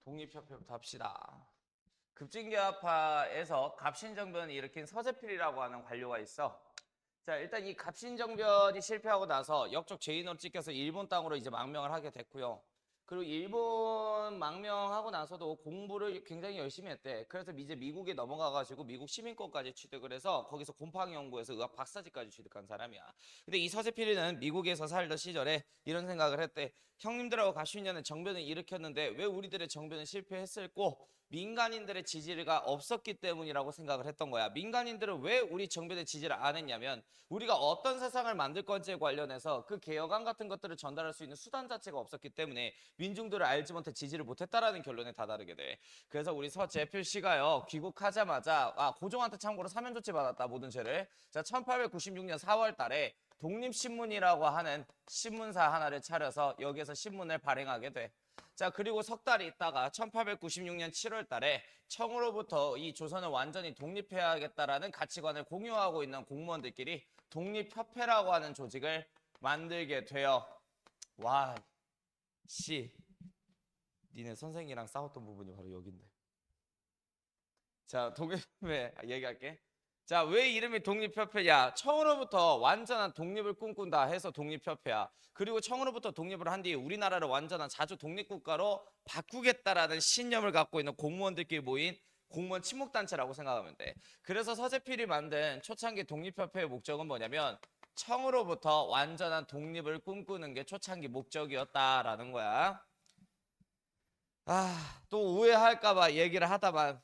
독립협회부터 합시다. 급진교합파에서 갑신정변을 일으킨 서재필이라고 하는 관료가 있어. 자, 일단 이 갑신정변이 실패하고 나서 역적 죄인으로 찍혀서 일본 땅으로 이제 망명을 하게 됐고요. 그리고 일본 망명하고 나서도 공부를 굉장히 열심히 했대. 그래서 이제 미국에 넘어가가지고 미국 시민권까지 취득을 해서 거기서 곰팡이연구에서 의학 박사직까지 취득한 사람이야. 근데 이 서재필이는 미국에서 살던 시절에 이런 생각을 했대. 형님들하고 가슈년은 정변을 일으켰는데 왜 우리들의 정변은 실패했을꼬? 민간인들의 지지가 없었기 때문이라고 생각을 했던 거야. 민간인들은 왜 우리 정변의 지지를 안 했냐면 우리가 어떤 세상을 만들 건지에 관련해서 그 개혁안 같은 것들을 전달할 수 있는 수단 자체가 없었기 때문에 민중들을 알지 못해 지지를 못했다라는 결론에 다다르게 돼. 그래서 우리 서재필 씨가요, 귀국하자마자 고종한테 참고로 사면 조치 받았다, 모든 죄를. 자, 1896년 4월 달에 독립신문이라고 하는 신문사 하나를 차려서 여기에서 신문을 발행하게 돼. 자, 그리고 석 달 있다가 1896년 7월 달에 청으로부터 이 조선을 완전히 독립해야겠다라는 가치관을 공유하고 있는 공무원들끼리 독립협회라고 하는 조직을 만들게 돼요. 와, 니네 선생이랑 싸웠던 부분이 바로 여긴데. 자, 독립협회 얘기할게. 자, 왜 이름이 독립협회냐? 청으로부터 완전한 독립을 꿈꾼다 해서 독립협회야. 그리고 청으로부터 독립을 한 뒤에 우리나라를 완전한 자주 독립국가로 바꾸겠다라는 신념을 갖고 있는 공무원들끼리 모인 공무원 친목단체라고 생각하면 돼. 그래서 서재필이 만든 초창기 독립협회의 목적은 뭐냐면 청으로부터 완전한 독립을 꿈꾸는 게 초창기 목적이었다라는 거야. 또 오해할까봐 얘기를 하다만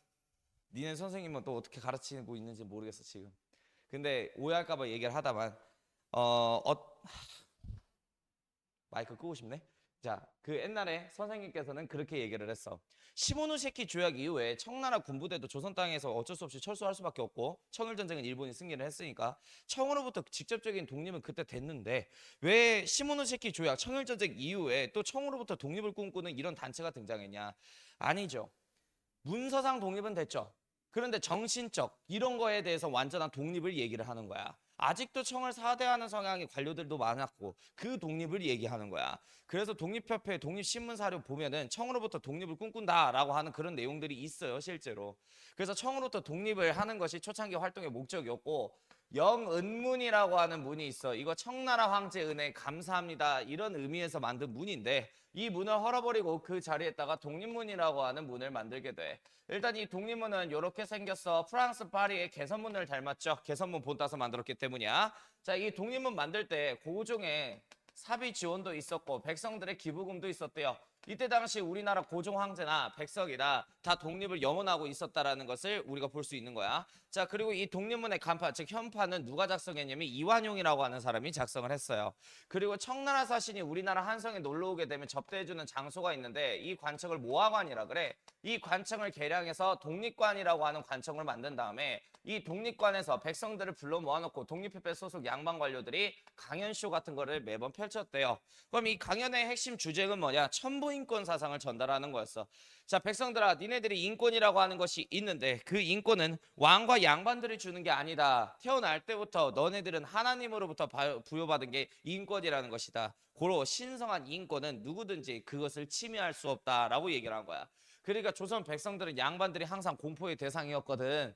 니네 선생님은 또 어떻게 가르치고 있는지 모르겠어 지금. 근데 오해할까봐 얘기를 하다만 마이크 끄고 싶네. 자, 그 옛날에 선생님께서는 그렇게 얘기를 했어. 시모노세키 조약 이후에 청나라 군부대도 조선 땅에서 어쩔 수 없이 철수할 수밖에 없고 청일전쟁은 일본이 승리를 했으니까 청으로부터 직접적인 독립은 그때 됐는데 왜 시모노세키 조약 청일전쟁 이후에 또 청으로부터 독립을 꿈꾸는 이런 단체가 등장했냐? 아니죠. 문서상 독립은 됐죠. 그런데 정신적 이런 거에 대해서 완전한 독립을 얘기를 하는 거야. 아직도 청을 사대하는 성향의 관료들도 많았고 그 독립을 얘기하는 거야. 그래서 독립협회 독립신문사료 보면은 청으로부터 독립을 꿈꾼다라고 하는 그런 내용들이 있어요, 실제로. 그래서 청으로부터 독립을 하는 것이 초창기 활동의 목적이었고 영은문이라고 하는 문이 있어. 이거 청나라 황제 은혜 감사합니다 이런 의미에서 만든 문인데 이 문을 헐어버리고 그 자리에다가 독립문이라고 하는 문을 만들게 돼. 일단 이 독립문은 이렇게 생겼어. 프랑스 파리의 개선문을 닮았죠. 개선문 본 따서 만들었기 때문이야. 자, 이 독립문 만들 때 고종의 사비 지원도 있었고 백성들의 기부금도 있었대요. 이때 당시 우리나라 고종 황제나 백석이나 다 독립을 염원하고 있었다라는 것을 우리가 볼 수 있는 거야. 자, 그리고 이 독립문의 간판, 즉 현판은 누가 작성했냐면 이완용이라고 하는 사람이 작성을 했어요. 그리고 청나라 사신이 우리나라 한성에 놀러 오게 되면 접대해주는 장소가 있는데 이 관청을 모화관이라 그래. 이 관청을 개량해서 독립관이라고 하는 관청을 만든 다음에 이 독립관에서 백성들을 불러 모아놓고 독립협회 소속 양반 관료들이 강연쇼 같은 거를 매번 펼쳤대요. 그럼 이 강연의 핵심 주제는 뭐냐? 천부인권 사상을 전달하는 거였어. 자, 백성들아, 니네들이 인권이라고 하는 것이 있는데 그 인권은 왕과 양반들이 주는 게 아니다. 태어날 때부터 너네들은 하나님으로부터 부여받은 게 인권이라는 것이다. 고로 신성한 인권은 누구든지 그것을 침해할 수 없다라고 얘기를 한 거야. 그러니까 조선 백성들은 양반들이 항상 공포의 대상이었거든.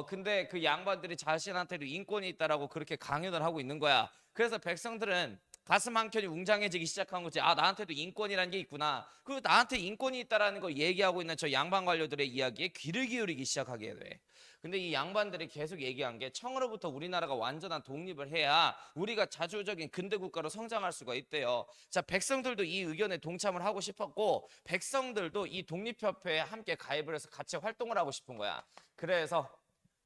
근데 그 양반들이 자신한테도 인권이 있다라고 그렇게 강연을 하고 있는 거야. 그래서 백성들은 가슴 한켠이 웅장해지기 시작한 거지. 나한테도 인권이라는 게 있구나. 그리고 나한테 인권이 있다라는 걸 얘기하고 있는 저 양반 관료들의 이야기에 귀를 기울이기 시작하게 돼. 근데 이 양반들이 계속 얘기한 게 청으로부터 우리나라가 완전한 독립을 해야 우리가 자주적인 근대 국가로 성장할 수가 있대요. 자, 백성들도 이 의견에 동참을 하고 싶었고 백성들도 이 독립협회에 함께 가입을 해서 같이 활동을 하고 싶은 거야. 그래서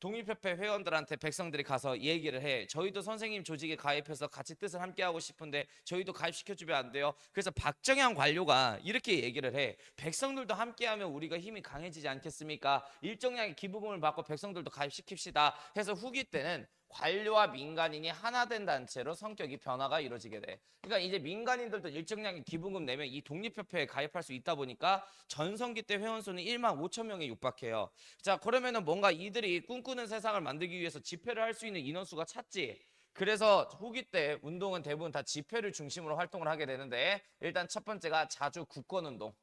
독립협회 회원들한테 백성들이 가서 얘기를 해. 저희도 선생님 조직에 가입해서 같이 뜻을 함께 하고 싶은데 저희도 가입시켜주면 안 돼요? 그래서 박정현 관료가 이렇게 얘기를 해. 백성들도 함께하면 우리가 힘이 강해지지 않겠습니까? 일정량의 기부금을 받고 백성들도 가입시킵시다 해서 후기 때는 관료와 민간인이 하나 된 단체로 성격이 변화가 이루어지게 돼. 그러니까 이제 민간인들도 일정량의 기부금 내면 이 독립협회에 가입할 수 있다 보니까 전성기 때 회원수는 1만 5천 명에 육박해요. 자, 그러면은 뭔가 이들이 꿈꾸는 세상을 만들기 위해서 집회를 할 수 있는 인원수가 찼지. 그래서 후기 때 운동은 대부분 다 집회를 중심으로 활동을 하게 되는데 일단 첫 번째가 자주 국권운동.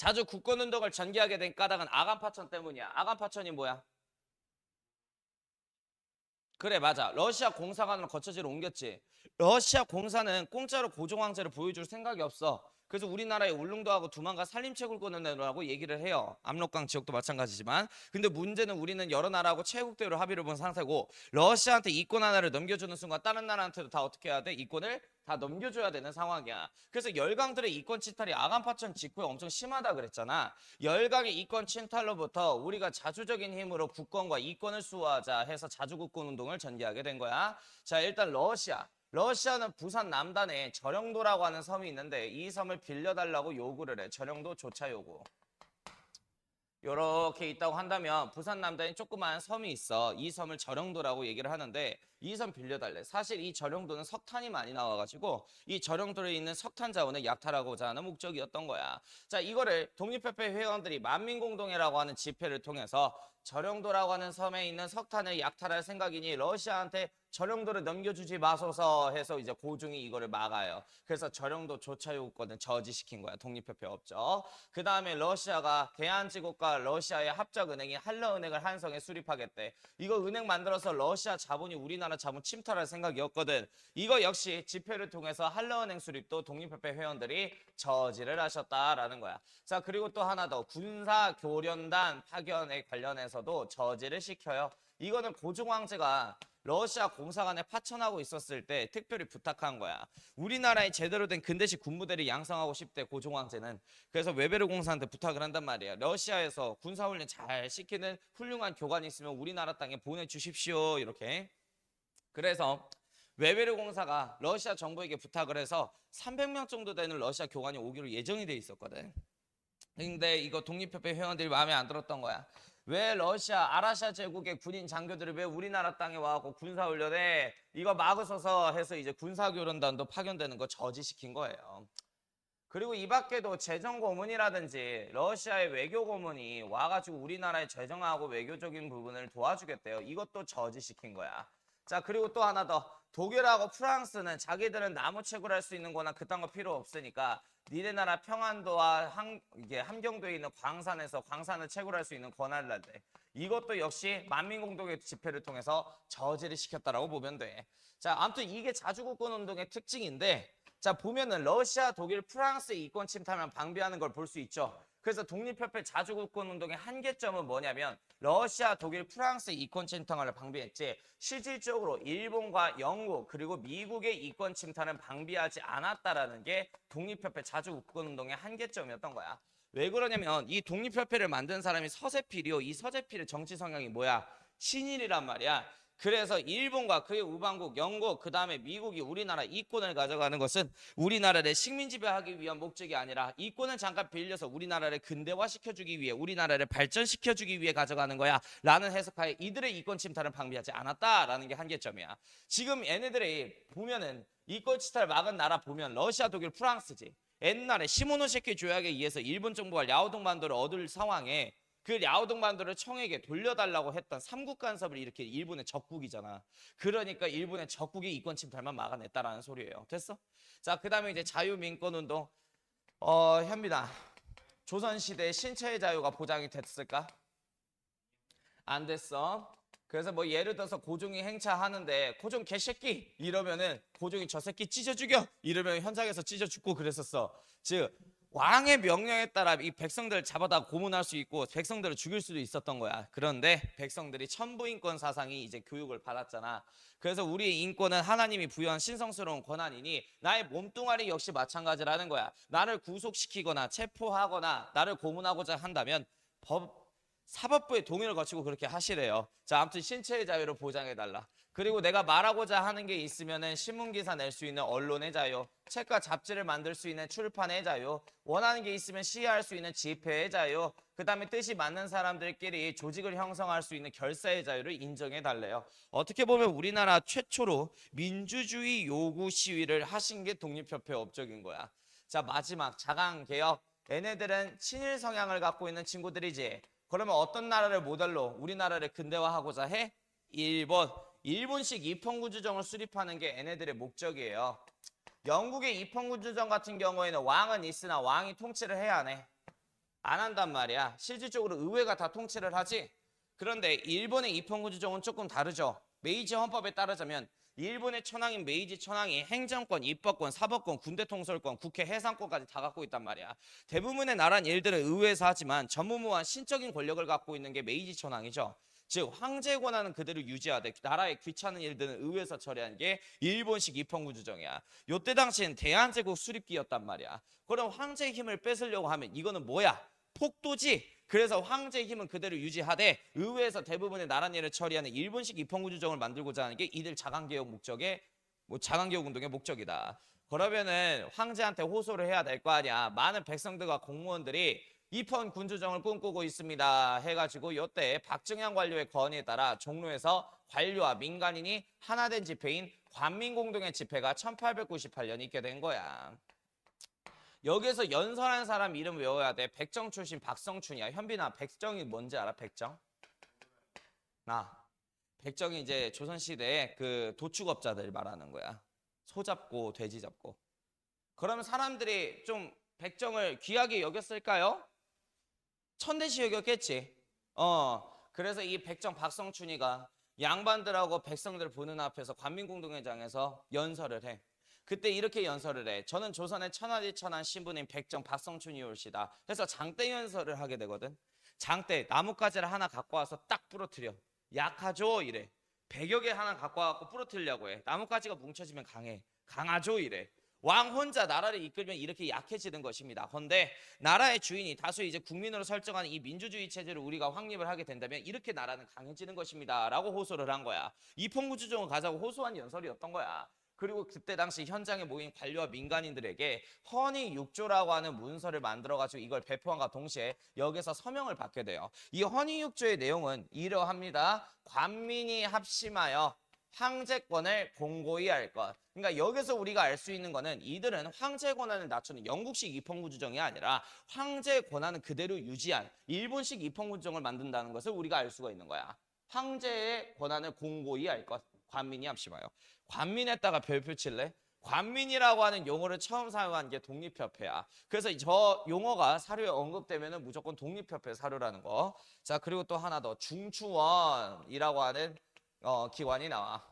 자주 국권운동을 전개하게 된 까닭은 아간파천 때문이야. 아간파천이 뭐야? 그래, 맞아. 러시아 공사관으로 거처지를 옮겼지. 러시아 공사는 공짜로 고종황제를 보여줄 생각이 없어. 그래서 우리나라에 울릉도하고 두만과 산림채굴 권을 얘기를 해요. 압록강 지역도 마찬가지지만. 근데 문제는 우리는 여러 나라하고 체국대로 합의를 본 상태고 러시아한테 이권 하나를 넘겨주는 순간 다른 나라한테도 다 어떻게 해야 돼? 이권을 다 넘겨줘야 되는 상황이야. 그래서 열강들의 이권 침탈이 아간파천 직후에 엄청 심하다 그랬잖아. 열강의 이권 침탈로부터 우리가 자주적인 힘으로 국권과 이권을 수호하자 해서 자주국권 운동을 전개하게 된 거야. 자, 일단 러시아는 부산 남단에 저령도라고 하는 섬이 있는데 이 섬을 빌려달라고 요구를 해. 저령도 조차 요구. 요렇게 있다고 한다면 부산 남단에 조그만 섬이 있어. 이 섬을 저령도라고 얘기를 하는데 이 섬 빌려달래. 사실 이 저령도는 석탄이 많이 나와가지고 이 저령도에 있는 석탄 자원을 약탈하고자 하는 목적이었던 거야. 자, 이거를 독립협회 회원들이 만민공동회라고 하는 집회를 통해서 저령도라고 하는 섬에 있는 석탄을 약탈할 생각이니 러시아한테 저령도를 넘겨주지 마소서 해서 이제 고종이 이거를 막아요. 그래서 저령도 조차 요구권을 저지시킨 거야. 독립협회 업적. 그 다음에 러시아가 대한제국과 러시아의 합작은행이 한러은행을 한성에 수립하겠대. 이거 은행 만들어서 러시아 자본이 우리나라 자본 침탈할 생각이었거든. 이거 역시 집회를 통해서 한러은행 수립도 독립협회 회원들이 저지를 하셨다라는 거야. 자, 그리고 또 하나 더 군사교련단 파견에 관련해서도 저지를 시켜요. 이거는 고종황제가 러시아 공사관에 파천하고 있었을 때 특별히 부탁한 거야. 우리나라에 제대로 된 근대식 군부대를 양성하고 싶대 고종황제는. 그래서 웨베르 공사한테 부탁을 한단 말이야. 러시아에서 군사훈련 잘 시키는 훌륭한 교관이 있으면 우리나라 땅에 보내주십시오. 이렇게. 그래서 웨베르 공사가 러시아 정부에게 부탁을 해서 300명 정도 되는 러시아 교관이 오기로 예정이 돼 있었거든. 근데 이거 독립협회 회원들이 마음에 안 들었던 거야. 왜 러시아 아라샤 제국의 군인 장교들이 왜 우리나라 땅에 와갖고 군사훈련에 이거 막으소서 해서 이제 군사교련단도 파견되는 거 저지시킨 거예요. 그리고 이 밖에도 재정고문이라든지 러시아의 외교고문이 와가지고 우리나라의 재정하고 외교적인 부분을 도와주겠대요. 이것도 저지시킨 거야. 자, 그리고 또 하나 더. 독일하고 프랑스는 자기들은 나무 채굴할 수 있는 거나 그딴 거 필요 없으니까 니네 나라 평안도와 이게 함경도에 있는 광산에서 광산을 채굴할 수 있는 권한을 내. 이것도 역시 만민공동의 집회를 통해서 저지를 시켰다라고 보면 돼. 자, 아무튼 이게 자주국권 운동의 특징인데 자, 보면은 러시아, 독일, 프랑스의 이권 침탈만 방비하는 걸 볼 수 있죠. 그래서 독립협회 자주국권 운동의 한계점은 뭐냐면 러시아, 독일, 프랑스의 이권 침탈을 방비했지 실질적으로 일본과 영국 그리고 미국의 이권 침탈은 방비하지 않았다라는 게 독립협회 자주국권 운동의 한계점이었던 거야. 왜 그러냐면 이 독립협회를 만든 사람이 서재필이요. 이 서재필의 정치 성향이 뭐야? 친일이란 말이야. 그래서 일본과 그의 우방국 영국 그 다음에 미국이 우리나라 이권을 가져가는 것은 우리나라를 식민 지배하기 위한 목적이 아니라 이권을 잠깐 빌려서 우리나라를 근대화시켜주기 위해 우리나라를 발전시켜주기 위해 가져가는 거야 라는 해석하에 이들의 이권 침탈은 방비하지 않았다라는 게 한계점이야. 지금 얘네들이 보면은 이권 침탈을 막은 나라 보면 러시아, 독일, 프랑스지. 옛날에 시모노세키 조약에 의해서 일본 정부가 랴오동반도를 얻을 상황에 그 랴오동반도를 청에게 돌려달라고 했던 삼국 간섭을 일으킨 일본의 적국이잖아. 그러니까 일본의 적국이 이권 침탈만 막아냈다라는 소리예요. 됐어? 자, 그 다음에 이제 자유민권운동. 현빈아, 조선시대에 신체의 자유가 보장이 됐을까? 안 됐어. 그래서 뭐 예를 들어서 고종이 행차하는데 고종 개새끼 이러면은 고종이 저 새끼 찢어 죽여 이러면 현장에서 찢어 죽고 그랬었어. 즉 왕의 명령에 따라 이 백성들을 잡아다 고문할 수 있고 백성들을 죽일 수도 있었던 거야. 그런데 백성들이 천부인권 사상이 이제 교육을 받았잖아. 그래서 우리의 인권은 하나님이 부여한 신성스러운 권한이니 나의 몸뚱아리 역시 마찬가지라는 거야. 나를 구속시키거나 체포하거나 나를 고문하고자 한다면 사법부의 동의를 거치고 그렇게 하시래요. 자, 아무튼 신체의 자유를 보장해달라. 그리고 내가 말하고자 하는 게 있으면은 신문기사 낼 수 있는 언론의 자유, 책과 잡지를 만들 수 있는 출판의 자유, 원하는 게 있으면 시위할 수 있는 집회의 자유, 그 다음에 뜻이 맞는 사람들끼리 조직을 형성할 수 있는 결사의 자유를 인정해달래요. 어떻게 보면 우리나라 최초로 민주주의 요구 시위를 하신 게 독립협회 업적인 거야. 자, 마지막 자강개혁. 얘네들은 친일 성향을 갖고 있는 친구들이지. 그러면 어떤 나라를 모델로 우리나라를 근대화하고자 해? 일본. 일본식 입헌군주정을 수립하는 게 얘네들의 목적이에요. 영국의 입헌군주정 같은 경우에는 왕은 있으나 왕이 통치를 해야 하네. 안 한단 말이야. 실질적으로 의회가 다 통치를 하지. 그런데 일본의 입헌군주정은 조금 다르죠. 메이지 헌법에 따르자면 일본의 천황인 메이지 천황이 행정권, 입법권, 사법권, 군대 통솔권, 국회 해상권까지 다 갖고 있단 말이야. 대부분의 나란 일들은 의회에서 하지만 전무후무한 신적인 권력을 갖고 있는 게 메이지 천황이죠. 즉 황제의 권한은 그대로 유지하되 나라의 귀찮은 일들은 의회에서 처리하는 게 일본식 입헌군주정이야. 요때 당시엔 대한제국 수립기였단 말이야. 그럼 황제의 힘을 뺏으려고 하면 이거는 뭐야? 폭도지. 그래서 황제의 힘은 그대로 유지하되 의회에서 대부분의 나란 일을 처리하는 일본식 입헌군주정을 만들고자 하는 게 이들 자강개혁 목적의 자강개혁 운동의 목적이다. 그러면은 황제한테 호소를 해야 될 거 아니야. 많은 백성들과 공무원들이 입헌군주정을 꿈꾸고 있습니다 해가지고 이때 박정현 관료의 건의에 따라 종로에서 관료와 민간인이 하나된 집회인 관민공동의 집회가 1898년 있게 된 거야. 여기서 연설한 사람 이름 외워야 돼. 백정 출신 박성춘이야. 현빈아, 백정이 뭔지 알아? 백정? 백정이 이제 조선시대에 그 도축업자들 말하는 거야. 소 잡고 돼지 잡고. 그러면 사람들이 좀 백정을 귀하게 여겼을까요? 천대시 여겼겠지. 그래서 이 백정 박성춘이가 양반들하고 백성들 보는 앞에서 관민공동회장에서 연설을 해. 그때 이렇게 연설을 해. 저는 조선의 천하디천한 신부님 백정 박성춘이올시다. 그래서 장대 연설을 하게 되거든. 장대 나뭇가지를 하나 갖고 와서 딱 부러뜨려. 약하죠 이래. 100여 개 하나 갖고 와서 부러뜨리려고 해. 나뭇가지가 뭉쳐지면 강해. 강하죠 이래. 왕 혼자 나라를 이끌면 이렇게 약해지는 것입니다. 그런데 나라의 주인이 다수 이제 국민으로 설정하는 이 민주주의 체제를 우리가 확립을 하게 된다면 이렇게 나라는 강해지는 것입니다. 라고 호소를 한 거야. 입헌군주정을 가자고 호소한 연설이었던 거야. 그리고 그때 당시 현장에 모인 관료와 민간인들에게 헌의육조라고 하는 문서를 만들어가지고 이걸 배포함과 동시에 여기서 서명을 받게 돼요. 이 헌의육조의 내용은 이러합니다. 관민이 합심하여 황제권을 공고히 할 것. 그러니까 여기서 우리가 알 수 있는 거는 이들은 황제 권한을 낮추는 영국식 입헌군주정이 아니라 황제 권한을 그대로 유지한 일본식 입헌군주정을 만든다는 것을 우리가 알 수가 있는 거야. 황제의 권한을 공고히 할 것. 관민이 합심하여. 관민에다가 별표 칠래? 관민이라고 하는 용어를 처음 사용한 게 독립협회야. 그래서 저 용어가 사료에 언급되면 무조건 독립협회 사료라는 거. 자, 그리고 또 하나 더 중추원이라고 하는 기관이 나와.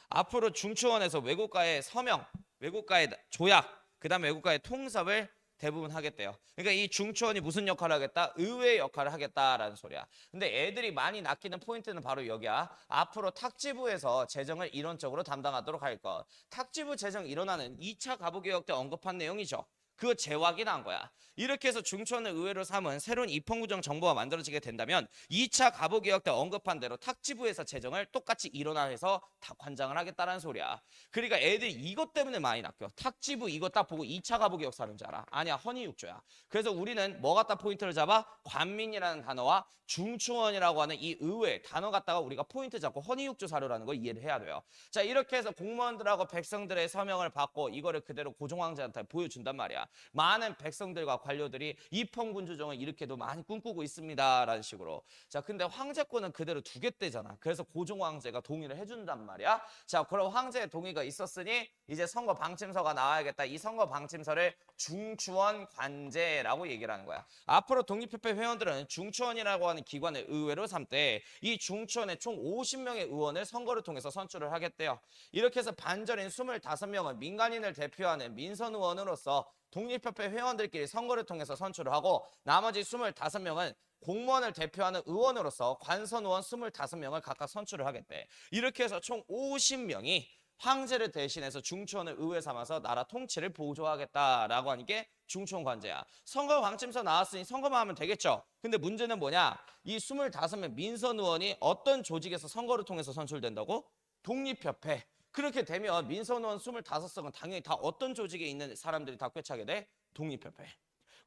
앞으로 중추원에서 외국과의 서명, 외국과의 조약, 그 다음에 외국과의 통섭을 대부분 하겠대요. 그러니까 이 중추원이 무슨 역할을 하겠다? 의회 역할을 하겠다라는 소리야. 근데 애들이 많이 낚이는 포인트는 바로 여기야. 앞으로 탁지부에서 재정을 이론적으로 담당하도록 할 것. 탁지부 재정 일원화는 2차 가부개혁 때 언급한 내용이죠. 그거 재확인한 거야. 이렇게 해서 중추원을 의회로 삼은 새로운 입헌구정 정부가 만들어지게 된다면 2차 가부개혁 때 언급한 대로 탁지부에서 재정을 똑같이 일원화해서 다 관장을 하겠다는 소리야. 그러니까 애들이 이것 때문에 많이 낚여. 탁지부 이거 딱 보고 2차 가부개혁 사는 줄 알아. 아니야, 헌의육조야. 그래서 우리는 뭐 갖다 포인트를 잡아? 관민이라는 단어와 중추원이라고 하는 이 의회 단어 갖다가 우리가 포인트 잡고 헌의육조 사료라는 걸 이해를 해야 돼요. 자, 이렇게 해서 공무원들하고 백성들의 서명을 받고 이거를 그대로 고종황제한테 보여준단 말이야. 많은 백성들과 관료들이 입헌군주정을 이렇게도 많이 꿈꾸고 있습니다라는 식으로. 자, 근데 황제권은 그대로 두겠대잖아. 그래서 고종황제가 동의를 해준단 말이야. 자, 그럼 황제의 동의가 있었으니 이제 선거 방침서가 나와야겠다. 이 선거 방침서를 중추원 관제라고 얘기를 하는 거야. 앞으로 독립협회 회원들은 중추원이라고 하는 기관을 의회로 삼되 이 중추원에 총 50명의 의원을 선거를 통해서 선출을 하겠대요. 이렇게 해서 반절인 25명은 민간인을 대표하는 민선 의원으로서 독립협회 회원들끼리 선거를 통해서 선출을 하고 나머지 25명은 공무원을 대표하는 의원으로서 관선 의원 25명을 각각 선출을 하겠대. 이렇게 해서 총 50명이 황제를 대신해서 중추원을 의회 삼아서 나라 통치를 보조하겠다라고 하는 게 중추원 관제야. 선거 방침서 나왔으니 선거만 하면 되겠죠. 근데 문제는 뭐냐? 이 25명 민선 의원이 어떤 조직에서 선거를 통해서 선출된다고? 독립협회. 그렇게 되면 민선 의원 25석은 당연히 다 어떤 조직에 있는 사람들이 다 꿰차게 돼? 독립협회.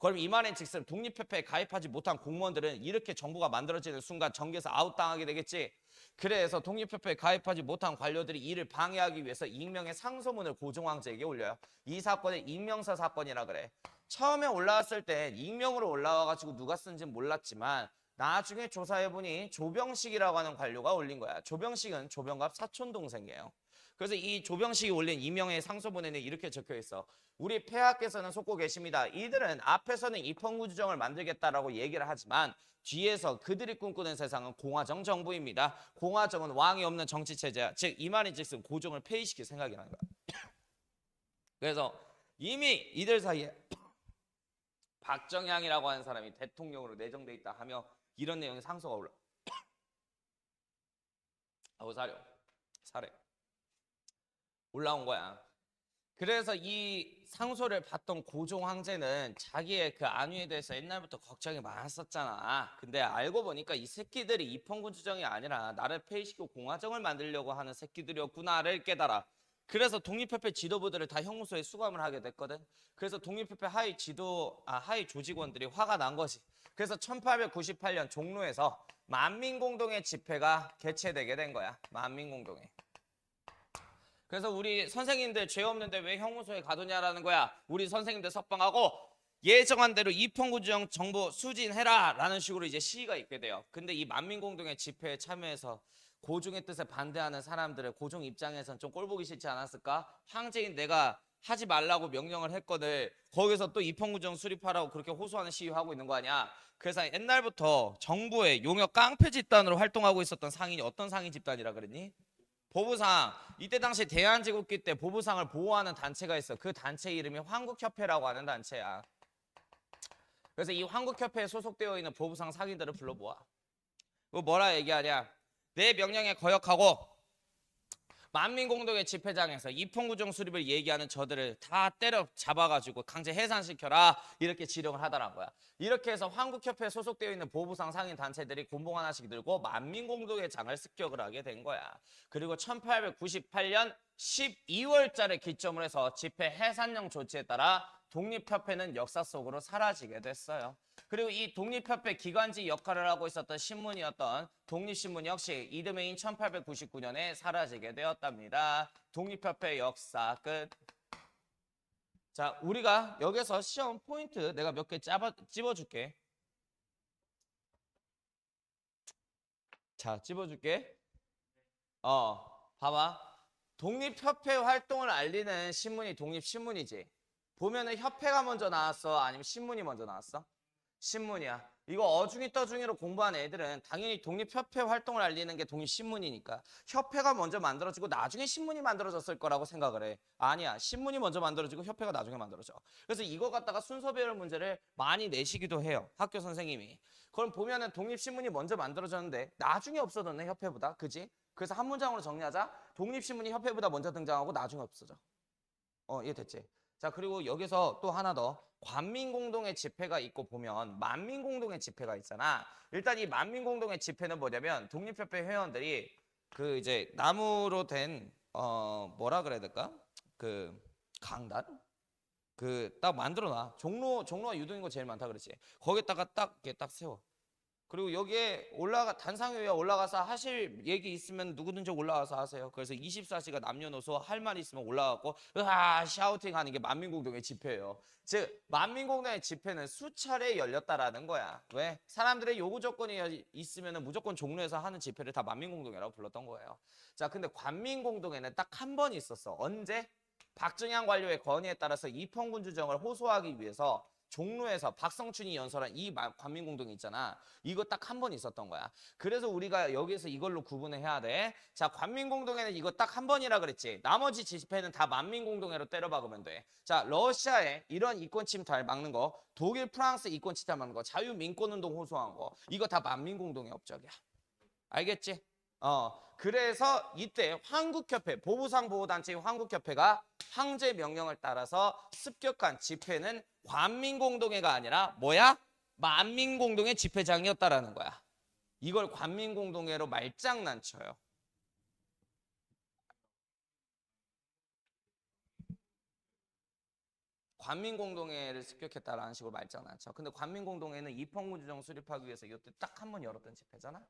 그럼 이 말인 즉슨 독립협회에 가입하지 못한 공무원들은 이렇게 정부가 만들어지는 순간 정계에서 아웃당하게 되겠지. 그래서 독립협회에 가입하지 못한 관료들이 이를 방해하기 위해서 익명의 상소문을 고종황제에게 올려요. 이 사건을 익명서 사건이라 그래. 처음에 올라왔을 때 익명으로 올라와가지고 누가 쓴지는 몰랐지만 나중에 조사해보니 조병식이라고 하는 관료가 올린 거야. 조병식은 조병갑 사촌동생이에요. 그래서 이 조병식이 올린 이명의 상소문에는 이렇게 적혀 있어. 우리 폐하께서는 속고 계십니다. 이들은 앞에서는 입헌구주정을 만들겠다라고 얘기를 하지만 뒤에서 그들이 꿈꾸는 세상은 공화정 정부입니다. 공화정은 왕이 없는 정치체제야. 즉 이 말인즉슨 고종을 폐위시킬 생각이라는 거야. 그래서 이미 이들 사이에 박정향이라고 하는 사람이 대통령으로 내정돼 있다 하며 이런 내용의 상소가 사례 올라온 거야. 그래서 이 상소를 받던 고종 황제는 자기의 그 안위에 대해서 옛날부터 걱정이 많았었잖아. 근데 알고 보니까 이 새끼들이 입헌군주정이 아니라 나를 폐위시키고 공화정을 만들려고 하는 새끼들이었구나를 깨달아. 그래서 독립협회 지도부들을 다 형무소에 수감을 하게 됐거든. 그래서 독립협회 하위 조직원들이 화가 난 거지. 그래서 1898년 종로에서 만민공동회 집회가 개최되게 된 거야. 만민공동회. 그래서 우리 선생님들 죄 없는데 왜 형무소에 가두냐라는 거야. 우리 선생님들 석방하고 예정한 대로 입헌구주정 정부 수진해라 라는 식으로 이제 시위가 있게 돼요. 근데 이 만민공동회 집회에 참여해서 고종의 뜻에 반대하는 사람들을 고종 입장에선 좀 꼴보기 싫지 않았을까? 황제인 내가 하지 말라고 명령을 했거든. 거기서 또 입헌구정 수립하라고 그렇게 호소하는 시위하고 있는 거 아니야. 그래서 옛날부터 정부의 용역 깡패 집단으로 활동하고 있었던 상인이 어떤 상인 집단이라 그랬니? 보부상. 이때 당시 대한제국기 때 보부상을 보호하는 단체가 있어. 그 단체 이름이 황국협회라고 하는 단체야. 그래서 이 황국협회에 소속되어 있는 보부상 상인들을 불러보아. 뭐라 얘기하냐. 내 명령에 거역하고 만민공동회 집회장에서 입헌구정 수립을 얘기하는 저들을 다 때려 잡아가지고 강제 해산시켜라 이렇게 지령을 하더란 거야. 이렇게 해서 황국협회에 소속되어 있는 보부상 상인 단체들이 곤봉 하나씩 들고 만민공동회 장을 습격을 하게 된 거야. 그리고 1898년 12월달에 기점으로 해서 집회 해산령 조치에 따라 독립협회는 역사 속으로 사라지게 됐어요. 그리고 이 독립협회 기관지 역할을 하고 있었던 신문이었던 독립신문 역시 이듬해인 1899년에 사라지게 되었답니다. 독립협회 역사 끝. 자, 우리가 여기서 시험 포인트 내가 몇 개 찝어줄게. 자, 찝어줄게. 봐봐. 독립협회 활동을 알리는 신문이 독립신문이지. 보면은 협회가 먼저 나왔어? 아니면 신문이 먼저 나왔어? 신문이야. 이거 어중이 떠중이로 공부한 애들은 당연히 독립협회 활동을 알리는 게 독립신문이니까 협회가 먼저 만들어지고 나중에 신문이 만들어졌을 거라고 생각을 해. 아니야. 신문이 먼저 만들어지고 협회가 나중에 만들어져. 그래서 이거 갖다가 순서배열 문제를 많이 내시기도 해요. 학교 선생님이. 그럼 보면은 독립신문이 먼저 만들어졌는데 나중에 없어졌네, 협회보다. 그지? 그래서 한 문장으로 정리하자. 독립신문이 협회보다 먼저 등장하고 나중에 없어져. 이해됐지? 자, 그리고 여기서 또 하나 더. 관민공동회 집회가 있고 보면 만민공동회 집회가 있잖아. 일단 이 만민공동회 집회는 뭐냐면 독립협회 회원들이 그 이제 나무로 된 뭐라 그래야 될까? 그 강단? 그 딱 만들어 놔. 종로가 유동인 거 제일 많다 그랬지. 거기다가 딱 이렇게 딱 세워. 그리고 여기에 단상 위에 올라가서 하실 얘기 있으면 누구든지 올라가서 하세요. 그래서 24시간 남녀노소 할 말 있으면 올라가고 샤우팅 하는 게 만민공동회 집회예요. 즉 만민공동회 집회는 수차례 열렸다라는 거야. 왜? 사람들의 요구 조건이 있으면 무조건 종로에서 하는 집회를 다 만민공동회라고 불렀던 거예요. 자, 근데 관민공동회는 딱 한 번 있었어. 언제? 박정향 관료의 건의에 따라서 입헌군주정을 호소하기 위해서 종로에서 박성춘이 연설한 이 관민공동회 있잖아. 이거 딱 한 번 있었던 거야. 그래서 우리가 여기서 이걸로 구분을 해야 돼. 자, 관민공동회는 이거 딱 한 번이라 그랬지. 나머지 집회는 다 만민공동회로 때려 박으면 돼. 자, 러시아의 이런 이권 침탈 막는 거, 독일, 프랑스 이권 침탈 막는 거, 자유민권운동 호소한 거, 이거 다 만민공동회 업적이야. 알겠지? 그래서 이때 황국협회, 보부상 보호단체인 황국협회가 황제 명령을 따라서 습격한 집회는 관민공동회가 아니라 뭐야? 만민공동회 집회장이었다라는 거야. 이걸 관민공동회로 말장난 쳐요. 관민공동회를 습격했다라는 식으로 말장난 쳐. 근데 관민공동회는 입헌군주정 수립하기 위해서 이때 딱 한 번 열었던 집회잖아.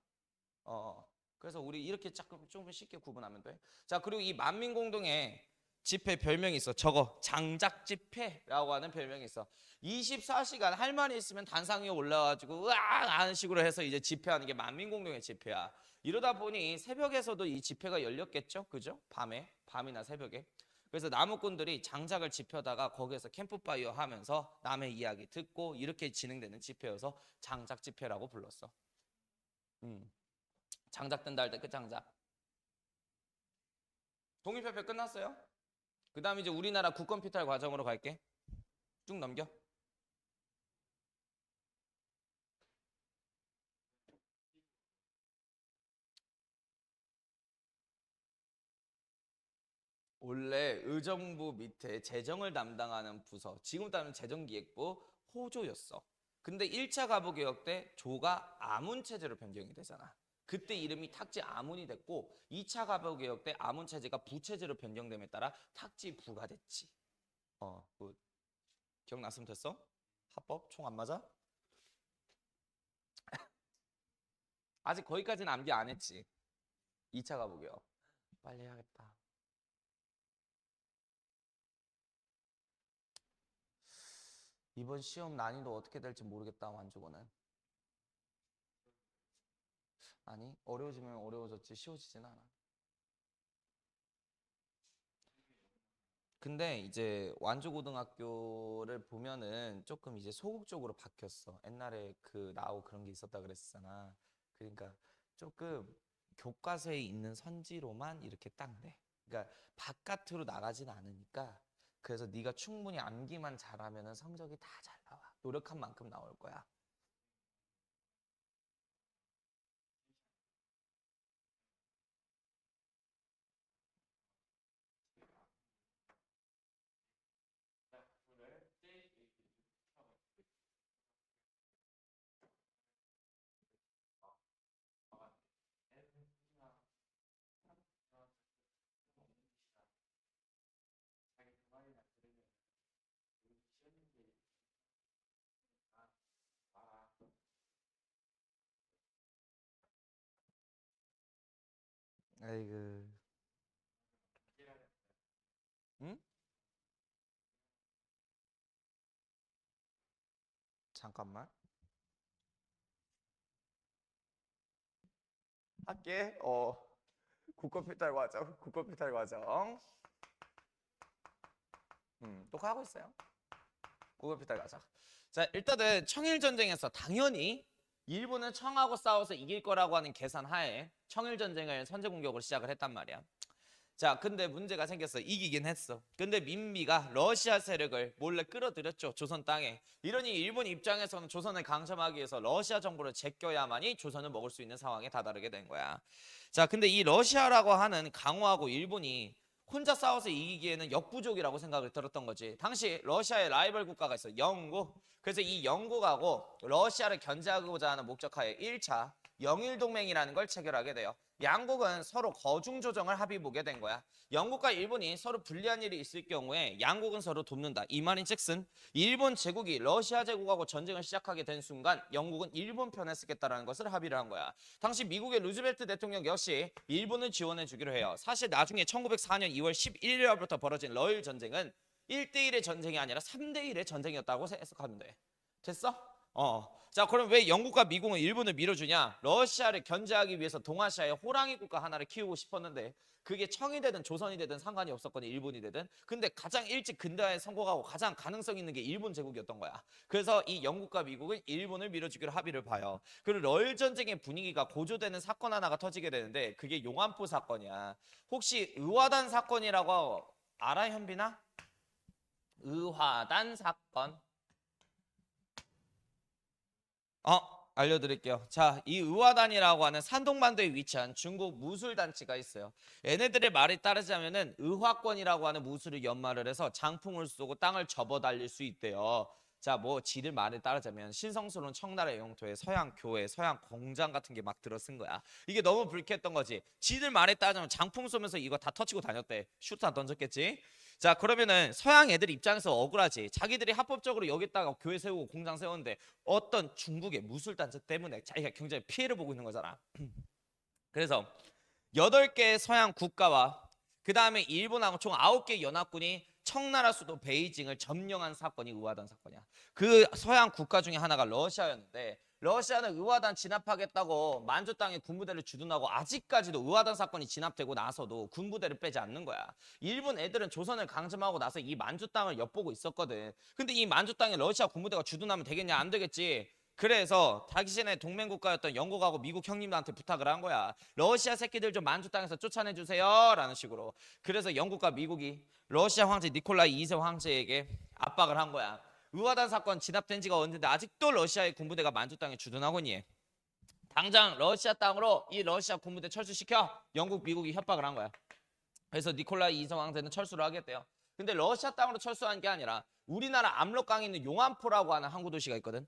그래서 우리 이렇게 좀 쉽게 구분하면 돼. 자, 그리고 이 만민공동회 집회 별명이 있어. 저거 장작 집회라고 하는 별명이 있어. 24시간 할 말이 있으면 단상 위에 올라가지고 으악 하는 식으로 해서 이제 집회하는 게 만민공동의 집회야. 이러다 보니 새벽에서도 이 집회가 열렸겠죠, 그죠? 밤이나 새벽에. 그래서 나무꾼들이 장작을 지펴다가 거기에서 캠프파이어 하면서 남의 이야기 듣고 이렇게 진행되는 집회여서 장작 집회라고 불렀어. 장작 뜬다 할 때 끝장작. 독립협회 끝났어요? 그 다음 이제 우리나라 국권피탈 과정으로 갈게. 쭉 넘겨. 원래 의정부 밑에 재정을 담당하는 부서, 지금 따르면 재정기획부 호조였어. 근데 1차 가부개혁 때 조가 아문체제로 변경이 되잖아. 그때 이름이 탁지 아문이 됐고 2차 가부개혁 때 아문체제가 부체제로 변경됨에 따라 탁지부가 됐지. 그 기억났으면 됐어? 합법 총 안 맞아? 아직 거기까지는 암기 안 했지. 2차 가부개혁 빨리 해야겠다. 이번 시험 난이도 어떻게 될지 모르겠다. 완주고는 아니 어려워지면 어려워졌지 쉬워지진 않아. 근데 이제 완주고등학교를 보면은 조금 이제 소극적으로 바뀌었어. 옛날에 그 나오 그런 게 있었다 그랬잖아. 그러니까 조금 교과서에 있는 선지로만 이렇게 딱 내. 그러니까 바깥으로 나가진 않으니까. 그래서 네가 충분히 암기만 잘하면은 성적이 다 잘 나와. 노력한 만큼 나올 거야. 아이고. 응? 잠깐만. 할게. 국어피탈 과정. 국어피탈 과정. 또 하고 있어요. 국어피탈 과정. 자, 일단은 청일 전쟁에서 당연히 일본은 청하고 싸워서 이길 거라고 하는 계산 하에 청일 전쟁을 선제 공격으로 시작을 했단 말이야. 자, 근데 문제가 생겼어. 이기긴 했어. 근데 민비가 러시아 세력을 몰래 끌어들였죠. 조선 땅에. 이러니 일본 입장에서는 조선을 강점하기 위해서 러시아 정부를 제껴야만이 조선을 먹을 수 있는 상황에 다다르게 된 거야. 자, 근데 이 러시아라고 하는 강호하고 일본이 혼자 싸워서 이기기에는 역부족이라고 생각을 들었던 거지. 당시 러시아의 라이벌 국가가 있어. 영국. 그래서 이 영국하고 러시아를 견제하고자 하는 목적하에 1차 영일동맹이라는 걸 체결하게 돼요. 양국은 서로 거중 조정을 합의 보게 된 거야. 영국과 일본이 서로 불리한 일이 있을 경우에 양국은 서로 돕는다. 이 말인즉슨 일본 제국이 러시아 제국하고 전쟁을 시작하게 된 순간 영국은 일본 편에 서겠다라는 것을 합의를 한 거야. 당시 미국의 루즈벨트 대통령 역시 일본을 지원해 주기로 해요. 사실 나중에 1904년 2월 11일부터 벌어진 러일 전쟁은 1대1의 전쟁이 아니라 3대1의 전쟁이었다고 해석하면 돼. 됐어? 자, 그럼 왜 영국과 미국은 일본을 밀어주냐? 러시아를 견제하기 위해서 동아시아의 호랑이 국가 하나를 키우고 싶었는데 그게 청이 되든 조선이 되든 상관이 없었거든. 일본이 되든. 근데 가장 일찍 근대화에 성공하고 가장 가능성 있는 게 일본 제국이었던 거야. 그래서 이 영국과 미국은 일본을 밀어주기로 합의를 봐요. 그리고 러일 전쟁의 분위기가 고조되는 사건 하나가 터지게 되는데 그게 용안포 사건이야. 혹시 의화단 사건이라고 알아, 현빈아? 의화단 사건. 알려드릴게요. 자, 이 의화단이라고 하는 산동반도에 위치한 중국 무술단체가 있어요. 얘네들의 말에 따르자면은 의화권이라고 하는 무술을 연마를 해서 장풍을 쏘고 땅을 접어 달릴 수 있대요. 자, 뭐 지들 말에 따르자면 신성스러운 청나라 영토에 서양 교회, 서양 공장 같은 게 막 들어쓴 거야. 이게 너무 불쾌했던 거지. 지들 말에 따르자면 장풍 쏘면서 이거 다 터치고 다녔대. 슈탄 던졌겠지. 자, 그러면은 서양 애들 입장에서 억울하지. 자기들이 합법적으로 여기다가 교회 세우고 공장 세우는데 어떤 중국의 무술단체 때문에 자기가 굉장히 피해를 보고 있는 거잖아. 그래서 8개의 서양 국가와 그 다음에 일본하고 총 9개 연합군이 청나라 수도 베이징을 점령한 사건이 의화단 사건이야. 그 서양 국가 중에 하나가 러시아였는데 러시아는 의화단 진압하겠다고 만주 땅에 군부대를 주둔하고 아직까지도 의화단 사건이 진압되고 나서도 군부대를 빼지 않는 거야. 일본 애들은 조선을 강점하고 나서 이 만주 땅을 엿보고 있었거든. 근데 이 만주 땅에 러시아 군부대가 주둔하면 되겠냐? 안 되겠지. 그래서 자기신의 동맹국가였던 영국하고 미국 형님들한테 부탁을 한 거야. 러시아 새끼들 좀 만주 땅에서 쫓아내주세요 라는 식으로. 그래서 영국과 미국이 러시아 황제 니콜라이 2세 황제에게 압박을 한 거야. 의화단 사건 진압된 지가 언젠데 아직도 러시아의 군부대가 만주 땅에 주둔하고 있니? 당장 러시아 땅으로 이 러시아 군부대 철수시켜. 영국, 미국이 협박을 한 거야. 그래서 니콜라이 2세 황제는 철수를 하겠대요. 근데 러시아 땅으로 철수한 게 아니라 우리나라 압록강에 있는 용안포라고 하는 항구 도시가 있거든.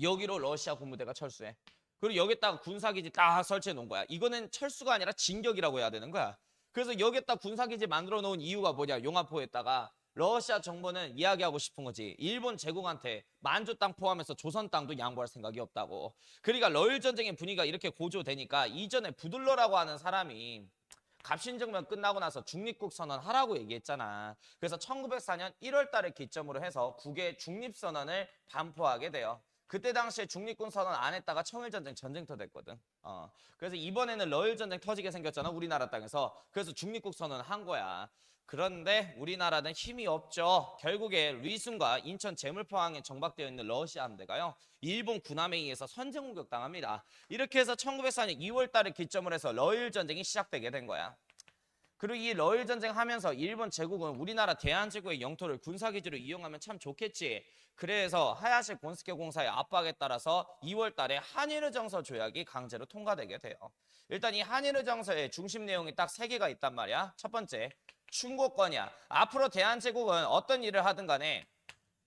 여기로 러시아 군부대가 철수해. 그리고 여기다가 군사기지 딱 설치해 놓은 거야. 이거는 철수가 아니라 진격이라고 해야 되는 거야. 그래서 여기다 군사기지 만들어 놓은 이유가 뭐냐? 용안포에다가 러시아 정부는 이야기하고 싶은 거지. 일본 제국한테 만주 땅 포함해서 조선 땅도 양보할 생각이 없다고. 그러니까 러일 전쟁의 분위기가 이렇게 고조되니까 이전에 부들러라고 하는 사람이 갑신정변 끝나고 나서 중립국 선언하라고 얘기했잖아. 그래서 1904년 1월 달을 기점으로 해서 국외 중립선언을 반포하게 돼요. 그때 당시에 중립군 선언 안 했다가 청일전쟁 전쟁터 됐거든. 그래서 이번에는 러일 전쟁 터지게 생겼잖아. 우리나라 땅에서. 그래서 중립국 선언을 한 거야. 그런데 우리나라는 힘이 없죠. 결국에 리순과 인천 제물포항에 정박되어 있는 러시아 함대가요. 일본 군함에 의해서 선제 공격 당합니다. 이렇게 해서 1904년 2월 달을 기점으로 해서 러일 전쟁이 시작되게 된 거야. 그리고 이 러일 전쟁 하면서 일본 제국은 우리나라 대한제국의 영토를 군사기지로 이용하면 참 좋겠지. 그래서 하야시 곤스케 공사의 압박에 따라서 2월 달에 한일의 정서 조약이 강제로 통과되게 돼요. 일단 이 한일의 정서의 중심 내용이 딱 3개가 있단 말이야. 첫 번째, 충고권이야. 앞으로 대한제국은 어떤 일을 하든 간에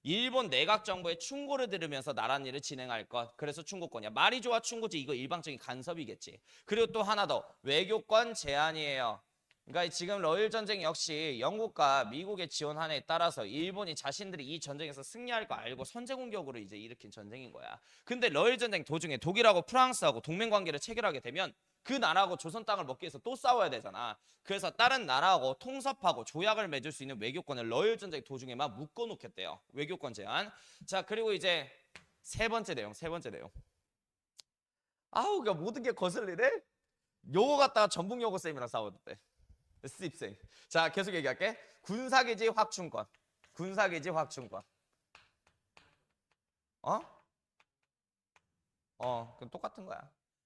일본 내각 정부의 충고를 들으면서 나란 일을 진행할 것. 그래서 충고권이야. 말이 좋아 충고지. 이거 일방적인 간섭이겠지. 그리고 또 하나 더, 외교권 제한이에요. 그러니까 지금 러일 전쟁 역시 영국과 미국의 지원한에 따라서 일본이 자신들이 이 전쟁에서 승리할 거 알고 선제 공격으로 이제 일으킨 전쟁인 거야. 근데 러일 전쟁 도중에 독일하고 프랑스하고 동맹 관계를 체결하게 되면 그 나라하고 조선 땅을 먹기 위해서 또 싸워야 되잖아. 그래서 다른 나라하고 통섭하고 조약을 맺을 수 있는 외교권을 러일 전쟁 도중에만 묶어 놓겠대요. 외교권 제한. 자, 그리고 이제 세 번째 내용. 아우, 그러니까 모든 게 거슬리네. 요거 갖다가 전북 여고 쌤이랑 싸웠대. 스입생. 자, 계속 얘기할게. 군사기지 확충권. 그럼 똑같은 거야.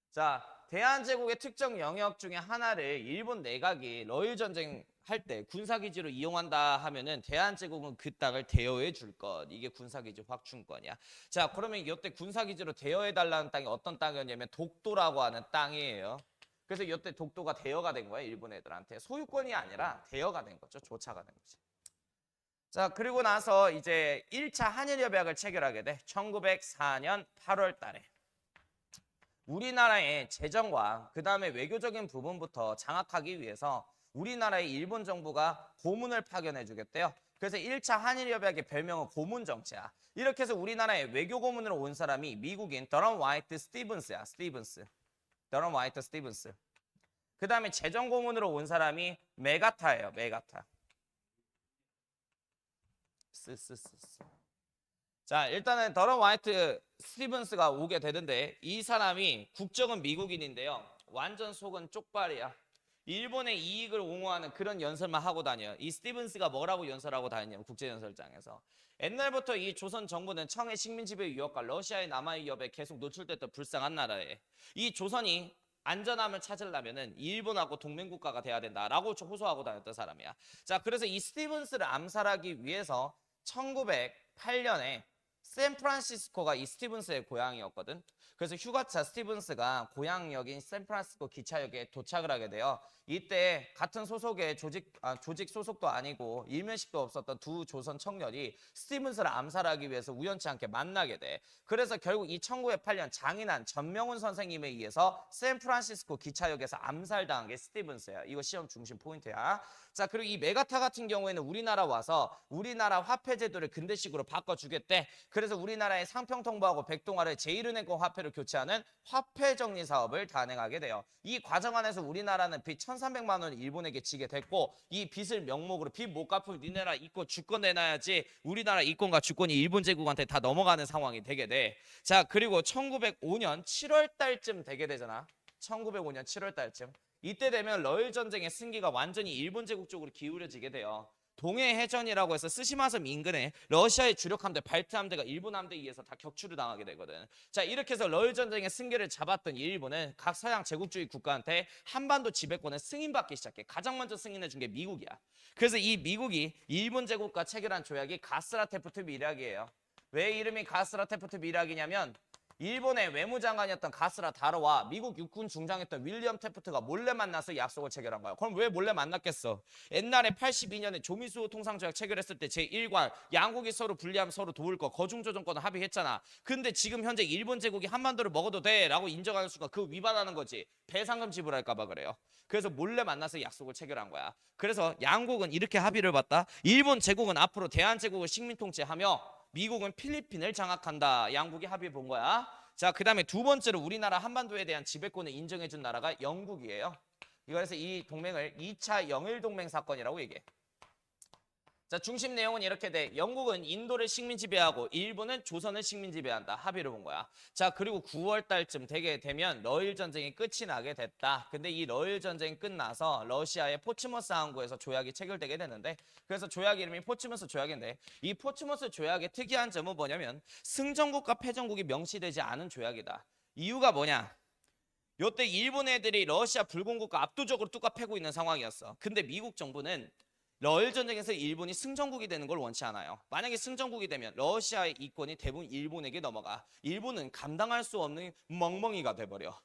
자, 대한제국의 특정 영역 중에 하나를 일본 내각이 러일 전쟁 할 때 군사기지로 이용한다 하면은 대한제국은 그 땅을 대여해 줄 것. 이게 군사기지 확충권이야. 자, 그러면 이때 군사기지로 대여해 달라는 땅이 어떤 땅이었냐면 독도라고 하는 땅이에요. 그래서 이때 독도가 대여가 된 거야. 일본 애들한테. 소유권이 아니라 대여가 된 거죠. 조차가 된 거지. 자, 그리고 나서 이제 1차 한일협약을 체결하게 돼. 1904년 8월 달에. 우리나라의 재정과 그 다음에 외교적인 부분부터 장악하기 위해서 우리나라의 일본 정부가 고문을 파견해 주겠대요. 그래서 1차 한일협약의 별명은 고문정치야. 이렇게 해서 우리나라의 외교 고문으로 온 사람이 미국인 더런 화이트 스티븐스야. 더런 화이트 스티븐스. 그 다음에 재정 고문으로 온 사람이 메가타예요. 메가타. 자, 일단은 더런 화이트 스티븐스가 오게 되는데 이 사람이 국적은 미국인인데요. 완전 속은 쪽발이야. 일본의 이익을 옹호하는 그런 연설만 하고 다녀요. 이 스티븐스가 뭐라고 연설하고 다니냐면 국제연설장에서 옛날부터 이 조선 정부는 청의 식민지배 위협과 러시아의 남한 위협에 계속 노출됐던 불쌍한 나라에 이 조선이 안전함을 찾으려면은 일본하고 동맹국가가 돼야 된다라고 호소하고 다녔던 사람이야. 자, 그래서 이 스티븐스를 암살하기 위해서 1908년에 샌프란시스코가 이 스티븐스의 고향이었거든. 그래서 휴가차 스티븐스가 고향역인 샌프란시스코 기차역에 도착을 하게 돼요. 이때 같은 소속의 조직 소속도 아니고 일면식도 없었던 두 조선 청년이 스티븐스를 암살하기 위해서 우연치 않게 만나게 돼. 그래서 결국 이 1908년 장인한 전명훈 선생님에 의해서 샌프란시스코 기차역에서 암살당한 게 스티븐스야. 이거 시험 중심 포인트야. 자, 그리고 이 메가타 같은 경우에는 우리나라 와서 우리나라 화폐 제도를 근대식으로 바꿔주겠대. 그래서 우리나라의 상평통보하고 백동화를 제1은행권 화폐로 교체하는 화폐 정리 사업을 단행하게 돼요. 이 과정 안에서 우리나라는 빚 1,300만 원을 일본에게 지게 됐고 이 빚을 명목으로 빚 못 갚으면 니네라 이권 주권 내놔야지 우리나라 이권과 주권이 일본 제국한테 다 넘어가는 상황이 되게 돼. 자, 그리고 1905년 7월 달쯤 되게 되잖아. 1905년 7월 달쯤. 이때 되면 러일 전쟁의 승기가 완전히 일본 제국 쪽으로 기울여지게 돼요. 동해해전이라고 해서 스시마섬 인근에 러시아의 주력 함대 발트 함대가 일본 함대에 의해서 다 격추를 당하게 되거든. 자, 이렇게 해서 러일 전쟁의 승기를 잡았던 일본은 각 서양 제국주의 국가한테 한반도 지배권을 승인받기 시작해. 가장 먼저 승인해 준 게 미국이야. 그래서 이 미국이 일본 제국과 체결한 조약이 가스라테프트 밀약이에요. 왜 이름이 가스라테프트 밀약이냐면 일본의 외무장관이었던 가스라 다로와 미국 육군 중장이었던 윌리엄 테프트가 몰래 만나서 약속을 체결한 거야. 그럼 왜 몰래 만났겠어? 옛날에 82년에 조미수 통상조약 체결했을 때 제1관 양국이 서로 불리하면 서로 도울 거 거중조정권을 합의했잖아. 근데 지금 현재 일본 제국이 한반도를 먹어도 돼 라고 인정하는 순간 그 위반하는 거지. 배상금 지불할까 봐 그래요. 그래서 몰래 만나서 약속을 체결한 거야. 그래서 양국은 이렇게 합의를 봤다. 일본 제국은 앞으로 대한제국을 식민 통치하며 미국은 필리핀을 장악한다. 양국이 합의 본 거야. 자, 그 다음에 두 번째로 우리나라 한반도에 대한 지배권을 인정해준 나라가 영국이에요. 그래서 이 동맹을 2차 영일동맹 사건이라고 얘기해. 자, 중심 내용은 이렇게 돼. 영국은 인도를 식민 지배하고 일본은 조선을 식민 지배한다. 합의를 본 거야. 자, 그리고 9월 달쯤 되게 되면 러일 전쟁이 끝이 나게 됐다. 근데 이 러일 전쟁이 끝나서 러시아의 포츠머스 항구에서 조약이 체결되게 되는데 그래서 조약 이름이 포츠머스 조약인데 이 포츠머스 조약의 특이한 점은 뭐냐면 승전국과 패전국이 명시되지 않은 조약이다. 이유가 뭐냐? 요때 일본 애들이 러시아 불공국과 압도적으로 뚜까 패고 있는 상황이었어. 근데 미국 정부는 러일 전쟁에서 일본이 승전국이 되는 걸 원치 않아요. 만약에 승전국이 되면 러시아의 이권이 대부분 일본에게 넘어가. 일본은 감당할 수 없는 멍멍이가 돼버려.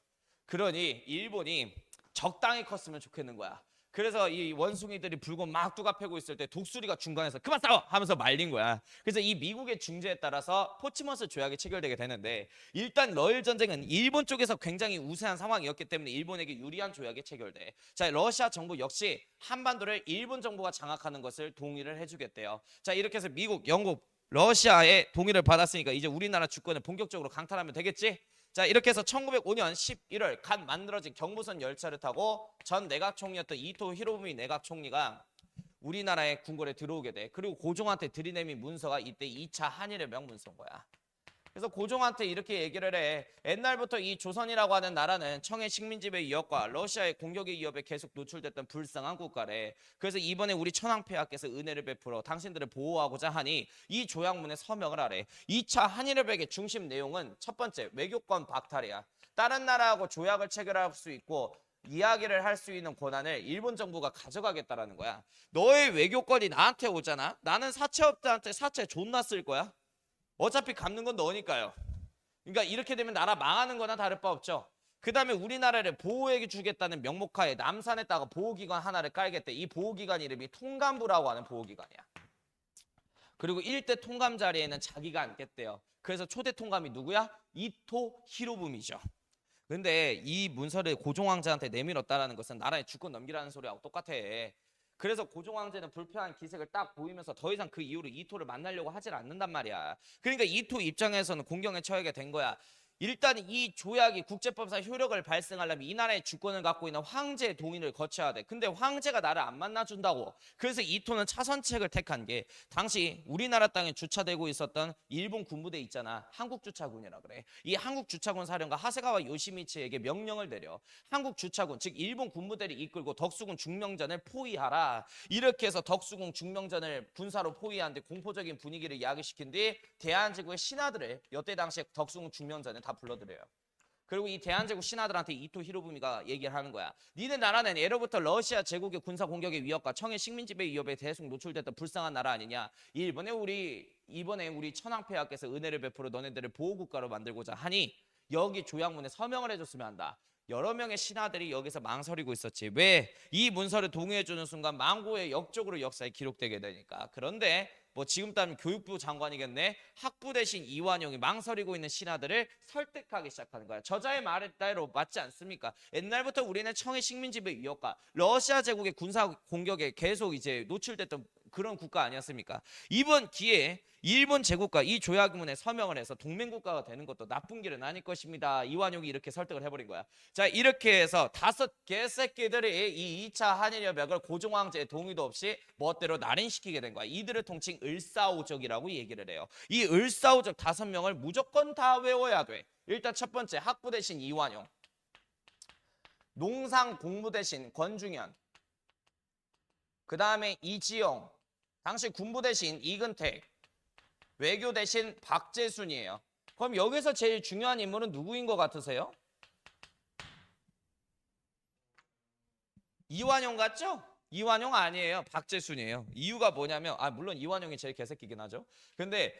그러니 일본이 적당히 컸으면 좋겠는 거야. 그래서 이 원숭이들이 불고 막 뚜가 패고 있을 때 독수리가 중간에서 그만 싸워 하면서 말린 거야. 그래서 이 미국의 중재에 따라서 포츠머스 조약이 체결되게 되는데 일단 러일 전쟁은 일본 쪽에서 굉장히 우세한 상황이었기 때문에 일본에게 유리한 조약이 체결돼. 자, 러시아 정부 역시 한반도를 일본 정부가 장악하는 것을 동의를 해주겠대요. 자, 이렇게 해서 미국, 영국, 러시아의 동의를 받았으니까 이제 우리나라 주권을 본격적으로 강탈하면 되겠지? 자, 이렇게 해서 1905년 11월 갓 만들어진 경부선 열차를 타고 전 내각 총리였던 이토 히로부미 내각 총리가 우리나라의 궁궐에 들어오게 돼. 그리고 고종한테 들이내민 문서가 이때 2차 한일의 명문서인 거야. 그래서 고종한테 이렇게 얘기를 해. 옛날부터 이 조선이라고 하는 나라는 청해 식민지배 위협과 러시아의 공격의 위협에 계속 노출됐던 불쌍한 국가래. 그래서 이번에 우리 천황폐하께서 은혜를 베풀어 당신들을 보호하고자 하니 이 조약문에 서명을 하래. 2차 한일협약의 중심 내용은 첫 번째 외교권 박탈이야. 다른 나라하고 조약을 체결할 수 있고 이야기를 할 수 있는 권한을 일본 정부가 가져가겠다라는 거야. 너의 외교권이 나한테 오잖아. 나는 사채업자한테 사채 존나 쓸 거야. 어차피 갚는 건 너니까요. 그러니까 이렇게 되면 나라 망하는 거나 다를 바 없죠. 그 다음에 우리나라를 보호해 주겠다는 명목하에 남산에다가 보호기관 하나를 깔겠대. 이 보호기관 이름이 통감부라고 하는 보호기관이야. 그리고 1대 통감 자리에는 자기가 앉겠대요. 그래서 초대 통감이 누구야? 이토 히로부미죠. 근데 이 문서를 고종왕자한테 내밀었다라는 것은 나라의 주권 넘기라는 소리하고 똑같아. 그래서 고종황제는 불편한 기색을 딱 보이면서 더 이상 그 이후로 이토를 만나려고 하질 않는단 말이야. 그러니까 이토 입장에서는 공경에 처하게 된 거야. 일단 이 조약이 국제법상 효력을 발생하려면 이 나라의 주권을 갖고 있는 황제의 동의를 거쳐야 돼. 근데 황제가 나를 안 만나준다고. 그래서 이토는 차선책을 택한 게 당시 우리나라 땅에 주차되고 있었던 일본 군부대 있잖아. 한국주차군이라 그래. 이 한국주차군 사령관 하세가와 요시미치에게 명령을 내려. 한국주차군 즉 일본 군부대를 이끌고 덕수궁 중명전을 포위하라. 이렇게 해서 덕수궁 중명전을 군사로 포위하는데 공포적인 분위기를 야기시킨 뒤 대한제국의 신하들을 여태 당시에 덕수궁 중명전에 다 불러들여요. 그리고 이 대한제국 신하들한테 이토 히로부미가 얘기를 하는 거야. 니네 나라는 예로부터 러시아 제국의 군사 공격의 위협과 청해 식민지배 위협에 계속 노출됐던 불쌍한 나라 아니냐. 이번에 우리 천황폐하께서 은혜를 베풀어 너네들을 보호국가로 만들고자 하니 여기 조약문에 서명을 해줬으면 한다. 여러 명의 신하들이 여기서 망설이고 있었지. 왜? 이 문서를 동의해주는 순간 망고의 역적으로 역사에 기록되게 되니까. 그런데 뭐 지금 따면 교육부 장관이겠네. 학부 대신 이완용이 망설이고 있는 신하들을 설득하기 시작하는 거야. 저자의 말대로 맞지 않습니까? 옛날부터 우리는 청해 식민지배 위협과 러시아 제국의 군사 공격에 계속 이제 노출됐던 그런 국가 아니었습니까? 이번 기회에 일본 제국과 이 조약문에 서명을 해서 동맹국가가 되는 것도 나쁜 길은 아닐 것입니다. 이완용이 이렇게 설득을 해버린 거야. 자, 이렇게 해서 5개새끼들이 이 2차 한일협약을 고종 황제의 동의도 없이 멋대로 날인시키게 된 거야. 이들을 통칭 을사오적이라고 얘기를 해요. 이 을사오적 5명을 무조건 다 외워야 돼. 일단 첫 번째, 학부 대신 이완용, 농상 공무 대신 권중현, 그 다음에 이지영, 당시 군부 대신 이근택, 외교 대신 박재순이에요. 그럼 여기서 제일 중요한 인물은 누구인 것 같으세요? 이완용 같죠? 이완용 아니에요. 박재순이에요. 이유가 뭐냐면 물론 이완용이 제일 개새끼긴 하죠. 근데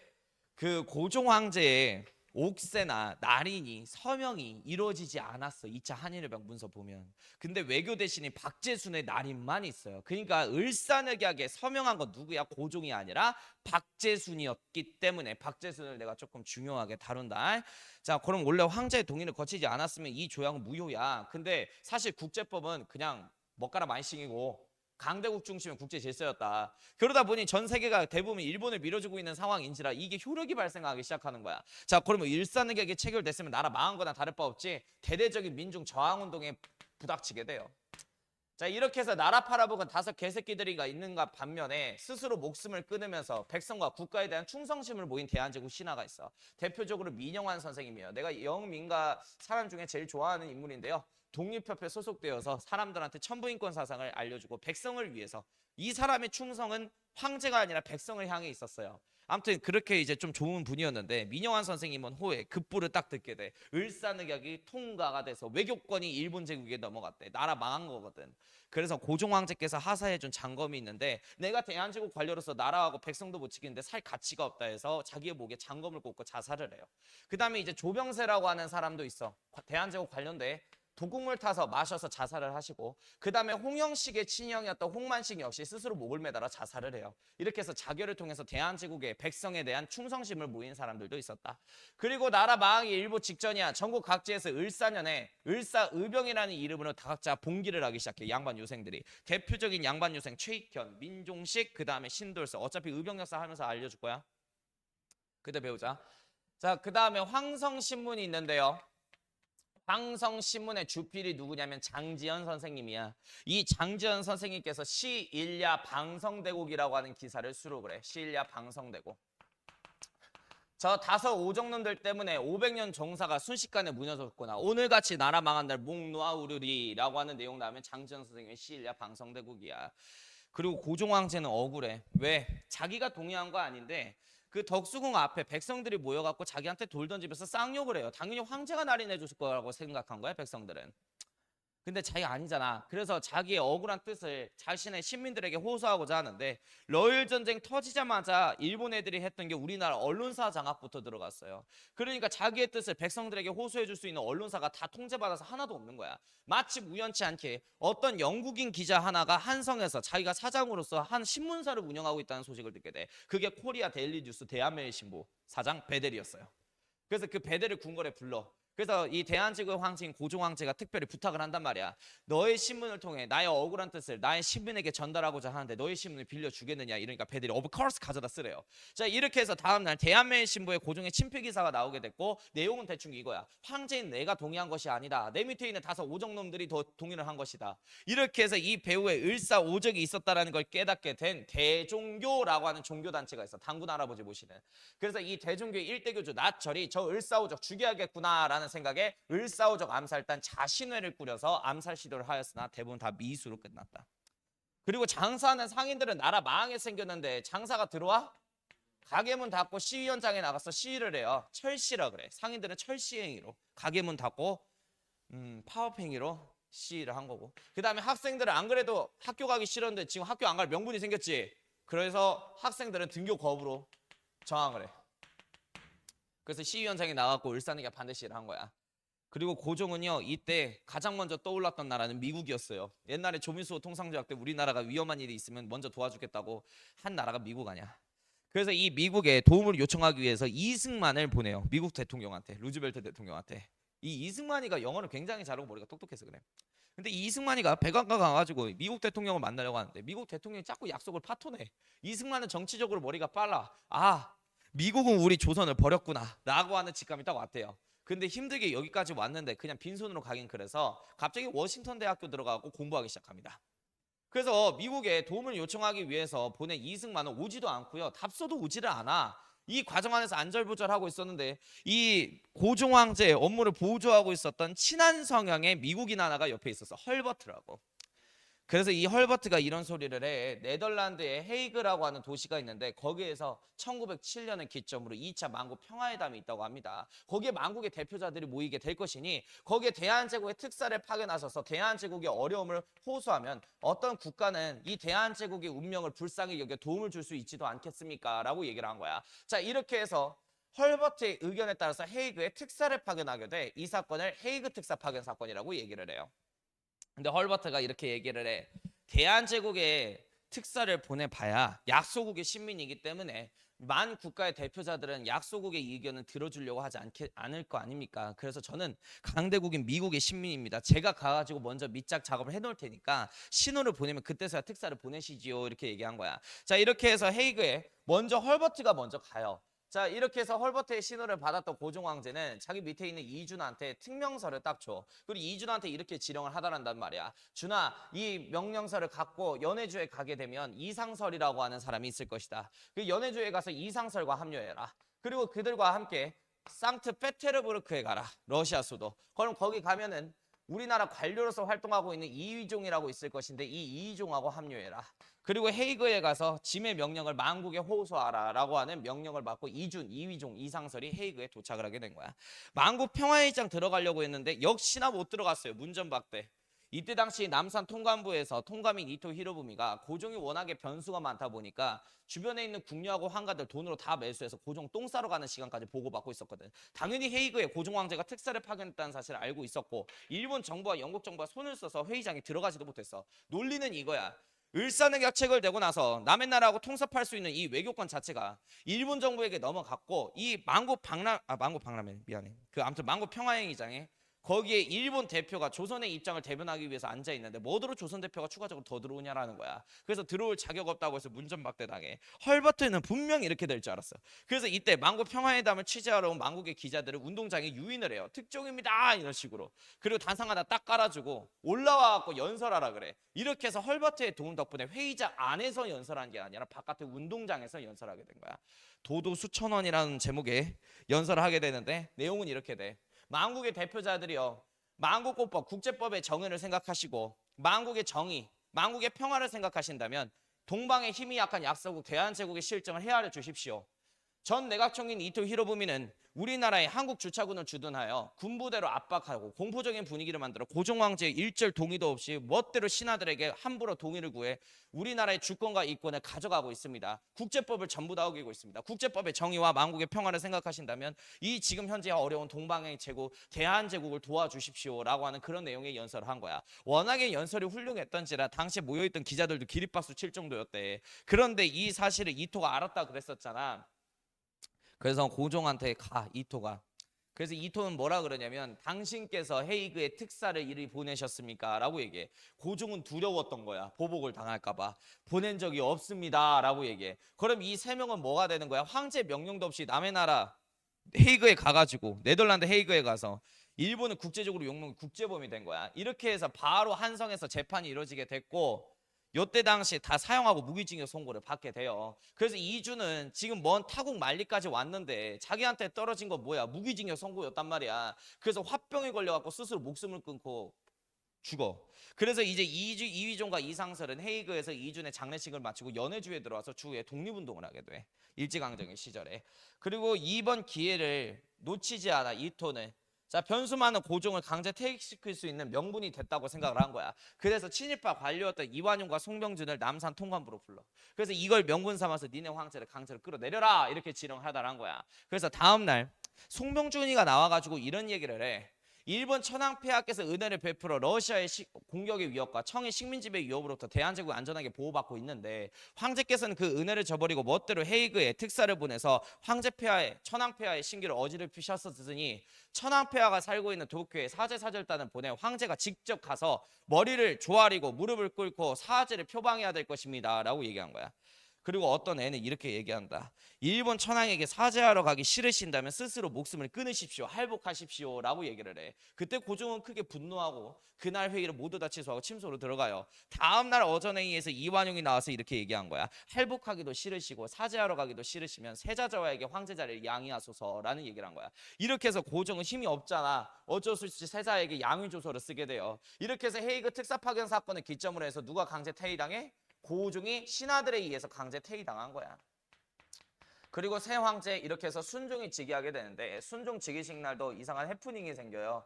그 고종 황제의 옥세나 날인이 서명이 이루어지지 않았어. 2차 한일협약 문서 보면. 근데 외교 대신인 박재순의 날인만 있어요. 그러니까 을사늑약에 서명한 건 누구야? 고종이 아니라 박재순이었기 때문에 박재순을 내가 조금 중요하게 다룬다. 자, 그럼 원래 황제의 동의를 거치지 않았으면 이 조약은 무효야. 근데 사실 국제법은 그냥 먹가라 마이싱이고 강대국 중심의 국제 질서였다. 그러다 보니 전 세계가 대부분 일본을 밀어주고 있는 상황인지라 이게 효력이 발생하기 시작하는 거야. 자, 그러면 일사늑약이 체결됐으면 나라 망한 거나 다를 바 없지. 대대적인 민중 저항운동에 부닥치게 돼요. 자, 이렇게 해서 나라 팔아먹은 5개새끼들이가 있는가 반면에 스스로 목숨을 끊으면서 백성과 국가에 대한 충성심을 보인 대한제국 신화가 있어. 대표적으로 민영환 선생님이에요. 내가 영민가 사람 중에 제일 좋아하는 인물인데요. 독립협회 소속되어서 사람들한테 천부인권 사상을 알려주고 백성을 위해서, 이 사람의 충성은 황제가 아니라 백성을 향해 있었어요. 아무튼 그렇게 이제 좀 좋은 분이었는데 민영환 선생님은 호에 급부를 딱 듣게 돼. 을사늑약이 통과가 돼서 외교권이 일본 제국에 넘어갔대. 나라 망한 거거든. 그래서 고종 황제께서 하사해준 장검이 있는데 내가 대한제국 관료로서 나라하고 백성도 못 지키는데 살 가치가 없다 해서 자기의 목에 장검을 꽂고 자살을 해요. 그 다음에 이제 조병세라고 하는 사람도 있어. 대한제국 관련돼. 도국물 타서 마셔서 자살을 하시고, 그 다음에 홍영식의 친형이었던 홍만식 역시 스스로 목을 매달아 자살을 해요. 이렇게 해서 자결을 통해서 대한제국의 백성에 대한 충성심을 모인 사람들도 있었다. 그리고 나라 망하기 일보 직전이야. 전국 각지에서 을사년에 을사의병이라는 이름으로 다 각자 봉기를 하기 시작해. 양반 유생들이. 대표적인 양반 유생 최익현, 민종식, 그 다음에 신돌서. 어차피 의병 역사 하면서 알려줄 거야. 그때 배우자. 자, 그 다음에 황성신문이 있는데요. 황성신문의 주필이 누구냐면 장지연 선생님이야. 이 장지연 선생님께서 시일야 방성대국이라고 하는 기사를 수록을 해. 시일야 방성대국. 저 5오정놈들 때문에 500년 정사가 순식간에 무너졌구나. 오늘같이 나라 망한 날 목 놓아 우르리라고 하는 내용 나오면 장지연 선생님의 시일야 방성대국이야. 그리고 고종 황제는 억울해. 왜? 자기가 동의한 거 아닌데 그 덕수궁 앞에 백성들이 모여갖고 자기한테 돌 던지면서 쌍욕을 해요. 당연히 황제가 날인해 줄 거라고 생각한 거야, 백성들은. 근데 자기가 아니잖아. 그래서 자기의 억울한 뜻을 자신의 시민들에게 호소하고자 하는데, 러일 전쟁 터지자마자 일본 애들이 했던 게 우리나라 언론사 장악부터 들어갔어요. 그러니까 자기의 뜻을 백성들에게 호소해 줄 수 있는 언론사가 다 통제받아서 하나도 없는 거야. 마치 우연치 않게 어떤 영국인 기자 하나가 한성에서 자기가 사장으로서 한 신문사를 운영하고 있다는 소식을 듣게 돼. 그게 코리아 데일리 뉴스 대한매일신보 사장 베델이었어요. 그래서 그 베델을 궁궐에 불러. 그래서 이 대한제국 황제인 고종 황제가 특별히 부탁을 한단 말이야. 너의 신문을 통해 나의 억울한 뜻을 나의 신분에게 전달하고자 하는데 너의 신문을 빌려주겠느냐. 이러니까 베델이 of course 가져다 쓰래요. 자, 이렇게 해서 다음날 대한매일신보에 고종의 친필 기사가 나오게 됐고, 내용은 대충 이거야. 황제인 내가 동의한 것이 아니다. 내 밑에 있는 5오정놈들이 더 동의를 한 것이다. 이렇게 해서 이 배우의 을사오적이 있었다라는 걸 깨닫게 된 대종교라고 하는 종교단체가 있어. 당군 할아버지 모시는. 그래서 이 대종교의 일대교주 나철이 저 을사오적 죽여야겠구나라는 생각에 을사오적 암살단 자신회를 꾸려서 암살 시도를 하였으나 대부분 다 미수로 끝났다. 그리고 장사하는 상인들은 나라 망하게 생겼는데 장사가 들어와? 가게 문 닫고 시위 현장에 나가서 시위를 해요. 철시라 그래. 상인들은 철시행위로 가게 문 닫고 파업행위로 시위를 한 거고, 그 다음에 학생들은 안 그래도 학교 가기 싫었는데 지금 학교 안 갈 명분이 생겼지. 그래서 학생들은 등교 거부로 저항을 해. 그래서 시위 현장에 나가고 을사늑약 반대시를 한 거야. 그리고 고종은요, 이때 가장 먼저 떠올랐던 나라는 미국이었어요. 옛날에 조민수 통상조약 때 우리나라가 위험한 일이 있으면 먼저 도와주겠다고 한 나라가 미국 아니야. 그래서 이 미국에 도움을 요청하기 위해서 이승만을 보내요. 미국 대통령한테, 루즈벨트 대통령한테. 이 이승만이가 영어를 굉장히 잘하고 머리가 똑똑해서 그래. 근데 이승만이가 백악관 가가지고 미국 대통령을 만나려고 하는데 미국 대통령이 자꾸 약속을 파토내. 이승만은 정치적으로 머리가 빨라. 아, 미국은 우리 조선을 버렸구나 라고 하는 직감이 딱 왔대요. 근데 힘들게 여기까지 왔는데 그냥 빈손으로 가긴 그래서 갑자기 워싱턴 대학교 들어가고 공부하기 시작합니다. 그래서 미국에 도움을 요청하기 위해서 보낸 이승만은 오지도 않고요. 답서도 오지를 않아. 이 과정 안에서 안절부절하고 있었는데 이 고종 황제의 업무를 보조하고 있었던 친한 성향의 미국인 하나가 옆에 있었어. 헐버트라고. 그래서 이 헐버트가 이런 소리를 해. 네덜란드에 헤이그라고 하는 도시가 있는데 거기에서 1907년을 기점으로 2차 만국 평화회담이 있다고 합니다. 거기에 만국의 대표자들이 모이게 될 것이니 거기에 대한제국의 특사를 파견하셔서 대한제국의 어려움을 호소하면 어떤 국가는 이 대한제국의 운명을 불쌍히 여겨 도움을 줄 수 있지도 않겠습니까? 라고 얘기를 한 거야. 자, 이렇게 해서 헐버트의 의견에 따라서 헤이그의 특사를 파견하게 돼. 이 사건을 헤이그 특사 파견 사건이라고 얘기를 해요. 근데 헐버트가 이렇게 얘기를 해. 대한제국에 특사를 보내봐야 약소국의 신민이기 때문에 만 국가의 대표자들은 약소국의 의견을 들어주려고 하지 않을 거 아닙니까? 그래서 저는 강대국인 미국의 신민입니다. 제가 가가지고 먼저 밑작 작업을 해놓을 테니까 신호를 보내면 그때서야 특사를 보내시지요. 이렇게 얘기한 거야. 자, 이렇게 해서 헤이그에 먼저 헐버트가 먼저 가요. 자, 이렇게 해서 헐버트의 신호를 받았던 고종 황제는 자기 밑에 있는 이준한테 특명서를 딱 줘. 그리고 이준한테 이렇게 지령을 하다란단 말이야. 준아, 이 명령서를 갖고 연해주에 가게 되면 이상설이라고 하는 사람이 있을 것이다. 그 연해주에 가서 이상설과 합류해라. 그리고 그들과 함께 상트페테르부르크에 가라. 러시아 수도. 그럼 거기 가면은 우리나라 관료로서 활동하고 있는 이휘종이라고 있을 것인데 이 이휘종하고 합류해라. 그리고 헤이그에 가서 짐의 명령을 만국에 호소하라 라고 하는 명령을 받고 이휘종, 이상설이 헤이그에 도착을 하게 된 거야. 만국 평화회의장 들어가려고 했는데 역시나 못 들어갔어요. 문전박대. 이때 당시 남산 통감부에서 통감인 이토 히로부미가 고종이 워낙에 변수가 많다 보니까 주변에 있는 궁녀하고 환가들 돈으로 다 매수해서 고종 똥 싸러 가는 시간까지 보고받고 있었거든. 당연히 헤이그에 고종 황제가 특사를 파견했다는 사실을 알고 있었고 일본 정부와 영국 정부가 손을 써서 회의장에 들어가지도 못했어. 논리는 이거야. 을사늑약책을 내고 나서 남의 나라하고 통섭할 수 있는 이 외교권 자체가 일본 정부에게 넘어갔고 이 만국 박람회 미안해. 아무튼 만국 평화회의장에 거기에 일본 대표가 조선의 입장을 대변하기 위해서 앉아 있는데 뭐더러 조선 대표가 추가적으로 더 들어오냐라는 거야. 그래서 들어올 자격 없다고 해서 문전박대 당해. 헐버트는 분명히 이렇게 될 줄 알았어. 그래서 이때 만국 평화회담을 취재하러 온 만국의 기자들을 운동장에 유인을 해요. 특종입니다 이런 식으로. 그리고 단상 하나 딱 깔아주고 올라와갖고 연설하라 그래. 이렇게 해서 헐버트의 도움 덕분에 회의장 안에서 연설한 게 아니라 바깥의 운동장에서 연설하게 된 거야. 도도 수천 원이라는 제목의 연설을 하게 되는데 내용은 이렇게 돼. 만국의 대표자들이요. 만국법법, 국제법의 정의를 생각하시고 만국의 정의, 만국의 평화를 생각하신다면 동방의 힘이 약한 약소국 대한제국의 실정을 헤아려 주십시오. 전 내각총리인 이토 히로부미는 우리나라의 한국 주차군을 주둔하여 군부대로 압박하고 공포적인 분위기를 만들어 고종 황제의 일절 동의도 없이 멋대로 신하들에게 함부로 동의를 구해 우리나라의 주권과 이권을 가져가고 있습니다. 국제법을 전부 다 어기고 있습니다. 국제법의 정의와 만국의 평화를 생각하신다면 이 지금 현재 어려운 동방의 제국 대한제국을 도와주십시오라고 하는 그런 내용의 연설을 한 거야. 워낙에 연설이 훌륭했던지라 당시에 모여있던 기자들도 기립박수 칠 정도였대. 그런데 이 사실을 이토가 알았다 그랬었잖아. 그래서 고종한테 가 이토가. 그래서 이토는 뭐라 그러냐면 당신께서 헤이그에 특사를 이리 보내셨습니까? 라고 얘기해. 고종은 두려웠던 거야. 보복을 당할까 봐. 보낸 적이 없습니다. 라고 얘기해. 그럼 이 세 명은 뭐가 되는 거야? 황제 명령도 없이 남의 나라 헤이그에 가가지고 네덜란드 헤이그에 가서 일본은 국제적으로 용명 국제범이 된 거야. 이렇게 해서 바로 한성에서 재판이 이루어지게 됐고 요때 당시 다 사형하고 무기징역 선고를 받게 돼요. 그래서 이주는 지금 먼 타국 만리까지 왔는데 자기한테 떨어진 건 뭐야? 무기징역 선고였단 말이야. 그래서 화병에 걸려갖고 스스로 목숨을 끊고 죽어. 그래서 이제 이휘종과 이상설은 헤이그에서 이준의 장례식을 마치고 연해주에 들어와서 추후에 독립운동을 하게 돼. 일제강점기 시절에. 그리고 이번 기회를 놓치지 않아 이토는. 자, 변수 많은 고종을 강제 퇴직시킬 수 있는 명분이 됐다고 생각을 한 거야. 그래서 친일파 관료였던 이완용과 송병준을 남산 통감부로 불러. 그래서 이걸 명분 삼아서 니네 황제를 강제로 끌어내려라 이렇게 지령하다란 거야. 그래서 다음날 송병준이가 나와가지고 이런 얘기를 해. 일본 천황폐하께서 은혜를 베풀어 러시아의 공격의 위협과 청의 식민지배 위협으로부터 대한제국을 안전하게 보호받고 있는데 황제께서는 그 은혜를 저버리고 멋대로 헤이그에 특사를 보내서 황제폐하의 천황폐하의 신기를 어지럽히셨으니 천황폐하가 살고 있는 도쿄에 사제사절단을 보내 황제가 직접 가서 머리를 조아리고 무릎을 꿇고 사죄를 표방해야 될 것입니다 라고 얘기한 거야. 그리고 어떤 애는 이렇게 얘기한다. 일본 천황에게 사죄하러 가기 싫으신다면 스스로 목숨을 끊으십시오. 할복하십시오 라고 얘기를 해. 그때 고종은 크게 분노하고 그날 회의를 모두 다 취소하고 침소로 들어가요. 다음날 어전회의에서 이완용이 나와서 이렇게 얘기한 거야. 할복하기도 싫으시고 사죄하러 가기도 싫으시면 세자저하에게 황제 자리를 양해하소서라는 얘기를 한 거야. 이렇게 해서 고종은 힘이 없잖아. 어쩔 수 없이 세자에게 양위조서를 쓰게 돼요. 이렇게 해서 헤이그 특사 파견 사건을 기점으로 해서 누가 강제 퇴위당해? 고종이 신하들에 의해서 강제 퇴위당한 거야. 그리고 새 황제 이렇게 해서 순종이 즉위하게 되는데 순종 즉위식 날도 이상한 해프닝이 생겨요.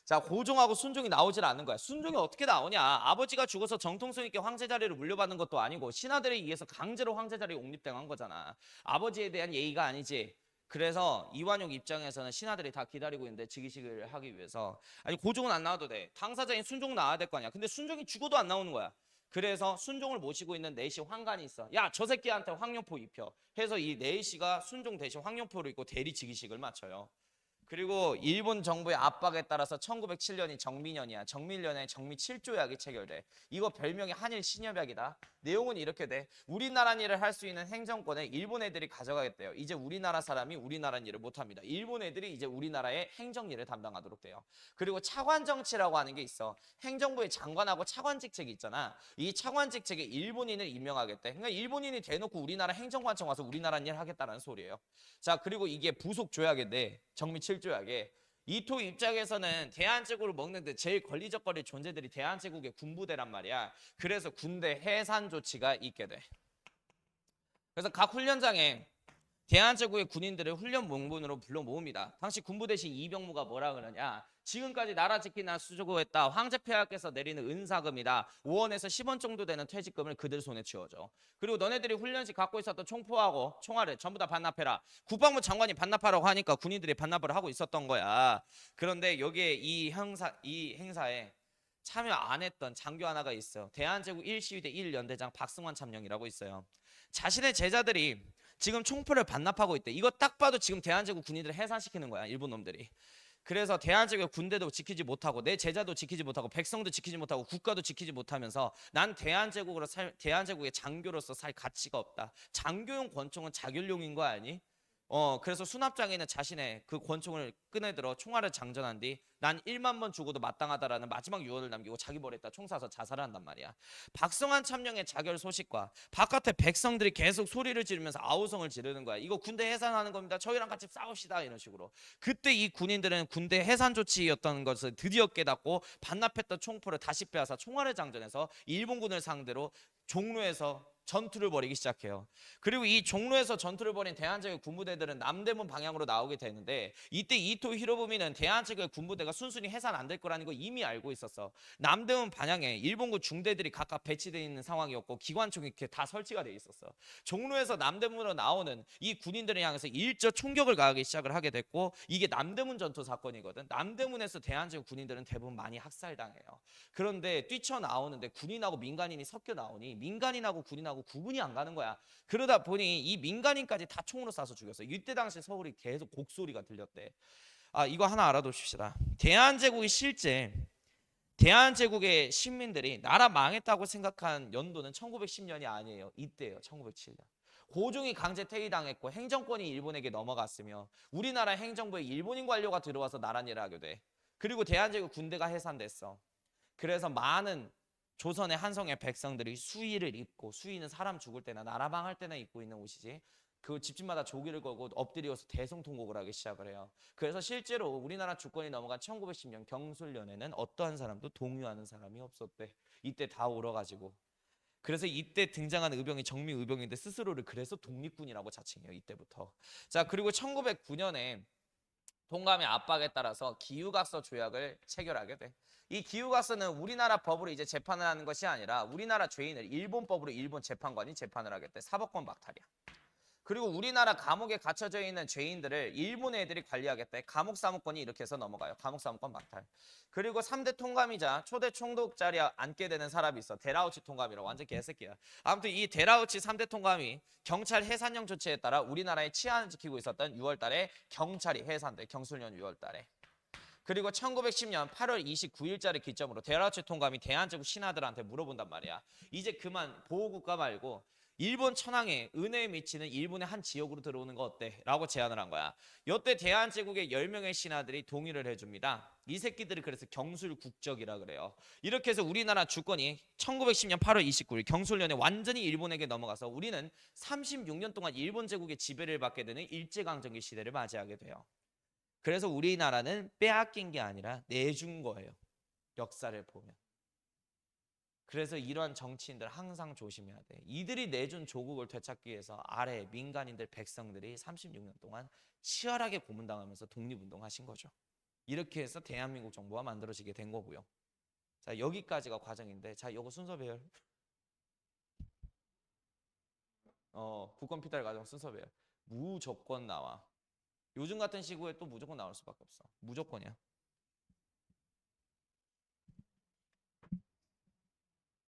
자, 고종하고 순종이 나오질 않는 거야. 순종이 어떻게 나오냐? 아버지가 죽어서 정통성 있게 황제 자리를 물려받는 것도 아니고 신하들에 의해서 강제로 황제 자리에 옹립당한 거잖아. 아버지에 대한 예의가 아니지. 그래서 이완용 입장에서는 신하들이 다 기다리고 있는데 즉위식을 하기 위해서 아니 고종은 안 나와도 돼. 당사자인 순종 나와야 될 거 아니야. 근데 순종이 죽어도 안 나오는 거야. 그래서 순종을 모시고 있는 내시 황관이 있어. 야, 저 새끼한테 황룡포 입혀. 해서 이 내시가 순종 대신 황룡포를 입고 대리 즉위식을 마쳐요. 그리고 일본 정부의 압박에 따라서 1907년이 정민년이야. 정민년에 정미 7조약이 체결돼. 이거 별명이 한일 신협약이다. 내용은 이렇게 돼. 우리나라 일을 할 수 있는 행정권을 일본 애들이 가져가겠대요. 이제 우리나라 사람이 우리나라 일을 못합니다. 일본 애들이 이제 우리나라의 행정 일을 담당하도록 돼요. 그리고 차관 정치라고 하는 게 있어. 행정부의 장관하고 차관 직책이 있잖아. 이 차관 직책에 일본인을 임명하겠대. 그러니까 일본인이 대놓고 우리나라 행정관청 와서 우리나라 일 하겠다는 소리예요. 자, 그리고 이게 부속 조약인데 정미 7조약에 이토 입장에서는 대한제국을 먹는데 제일 권리적거릴 존재들이 대한제국의 군부대란 말이야. 그래서 군대 해산 조치가 있게 돼. 그래서 각 훈련장에 대한제국의 군인들을 훈련 명분으로 불러 모읍니다. 당시 군부 대신 이병무가 뭐라 그러냐? 지금까지 나라 지키나 수고했다. 황제폐하께서 내리는 은사금이다. 5원에서 10원 정도 되는 퇴직금을 그들 손에 쥐어줘. 그리고 너네들이 훈련시 갖고 있었던 총포하고 총알을 전부 다 반납해라. 국방부 장관이 반납하라고 하니까 군인들이 반납을 하고 있었던 거야. 그런데 여기에 이 행사에 참여 안 했던 장교 하나가 있어요. 대한제국 1시위대 1연대장 박승환 참령이라고 있어요. 자신의 제자들이 지금 총포를 반납하고 있대. 이거 딱 봐도 지금 대한제국 군인들을 해산시키는 거야. 일본 놈들이. 그래서 대한제국의 군대도 지키지 못하고 내 제자도 지키지 못하고 백성도 지키지 못하고 국가도 지키지 못하면서 난 대한제국의 장교로서 살 가치가 없다. 장교용 권총은 자결용인 거 아니? 그래서 수납장에는 자신의 그 권총을 꺼내들어 총알을 장전한 뒤 난 1만 번 죽어도 마땅하다라는 마지막 유언을 남기고 자기 머리에다 총 쏴서 자살을 한단 말이야. 박성환 참령의 자결 소식과 바깥에 백성들이 계속 소리를 지르면서 아우성을 지르는 거야. 이거 군대 해산하는 겁니다. 저희랑 같이 싸웁시다 이런 식으로. 그때 이 군인들은 군대 해산 조치였던 것을 드디어 깨닫고 반납했던 총포를 다시 빼앗아 총알을 장전해서 일본군을 상대로 종로에서 전투를 벌이기 시작해요. 그리고 이 종로에서 전투를 벌인 대한제국의 군부대들은 남대문 방향으로 나오게 되는데 이때 이토 히로부미는 대한제국의 군부대가 순순히 해산 안 될 거라는 거 이미 알고 있었어. 남대문 방향에 일본군 중대들이 각각 배치되어 있는 상황이었고 기관총이 이렇게 다 설치가 돼 있었어. 종로에서 남대문으로 나오는 이 군인들을 향해서 일제 총격을 가하기 시작을 하게 됐고 이게 남대문 전투 사건이거든. 남대문에서 대한제국 군인들은 대부분 많이 학살당해요. 그런데 뛰쳐나오는데 군인하고 민간인이 섞여 나오니 민간인하고 군인하고 구분이 안 가는 거야. 그러다 보니 이 민간인까지 다 총으로 쏴서 죽였어요. 이때 당시 서울이 계속 곡소리가 들렸대. 이거 하나 알아두십시다. 대한제국의 시민들이 나라 망했다고 생각한 연도는 1910년이 아니에요. 이때예요. 1907년. 고종이 강제 퇴위당했고 행정권이 일본에게 넘어갔으며 우리나라 행정부에 일본인 관료가 들어와서 나란 일을 하게 돼. 그리고 대한제국 군대가 해산됐어. 그래서 많은 조선의 한성의 백성들이 수의를 입고, 수의는 사람 죽을 때나 나라 망할 때나 입고 있는 옷이지, 그 집집마다 조기를 걸고 엎드려서 대성통곡을 하기 시작을 해요. 그래서 실제로 우리나라 주권이 넘어간 1910년 경술련에는 어떠한 사람도 동요하는 사람이 없었대. 이때 다 울어가지고. 그래서 이때 등장한 의병이 정미의병인데 스스로를 그래서 독립군이라고 자칭해요. 이때부터. 자, 그리고 1909년에 동감의 압박에 따라서 기후각서 조약을 체결하게 돼. 이 기후각서는 우리나라 법으로 이제 재판을 하는 것이 아니라 우리나라 죄인을 일본 법으로 일본 재판관이 재판을 하겠대. 사법권 박탈이야. 그리고 우리나라 감옥에 갇혀져 있는 죄인들을 일본 애들이 관리하겠대. 감옥 사무권이 이렇게 해서 넘어가요. 감옥 사무권 박탈. 그리고 3대 통감이자 초대 총독 자리에 앉게 되는 사람이 있어. 데라우치 통감이라고. 완전 개새끼야. 아무튼 이 데라우치 3대 통감이 경찰 해산령 조치에 따라 우리나라의 치안을 지키고 있었던 6월 달에 경찰이 해산돼. 경술년 6월 달에. 그리고 1910년 8월 29일자를 기점으로 데라우치 통감이 대한제국 신하들한테 물어본단 말이야. 이제 그만 보호국가 말고 일본 천황에 은혜에 미치는 일본의 한 지역으로 들어오는 거 어때? 라고 제안을 한 거야. 이때 대한제국의 10명의 신하들이 동의를 해줍니다. 이 새끼들이 그래서 경술국적이라 그래요. 이렇게 해서 우리나라 주권이 1910년 8월 29일 경술년에 완전히 일본에게 넘어가서 우리는 36년 동안 일본 제국의 지배를 받게 되는 일제강점기 시대를 맞이하게 돼요. 그래서 우리나라는 빼앗긴 게 아니라 내준 거예요. 역사를 보면. 그래서 이러한 정치인들 항상 조심해야 돼. 이들이 내준 조국을 되찾기 위해서 아래 민간인들 백성들이 36년 동안 치열하게 고문당하면서 독립운동하신 거죠. 이렇게 해서 대한민국 정부가 만들어지게 된 거고요. 자, 여기까지가 과정인데, 자, 요거 순서 배열. 국권 피달 과정 순서 배열. 무조건 나와. 요즘 같은 시국에 또 무조건 나올 수밖에 없어. 무조건이야.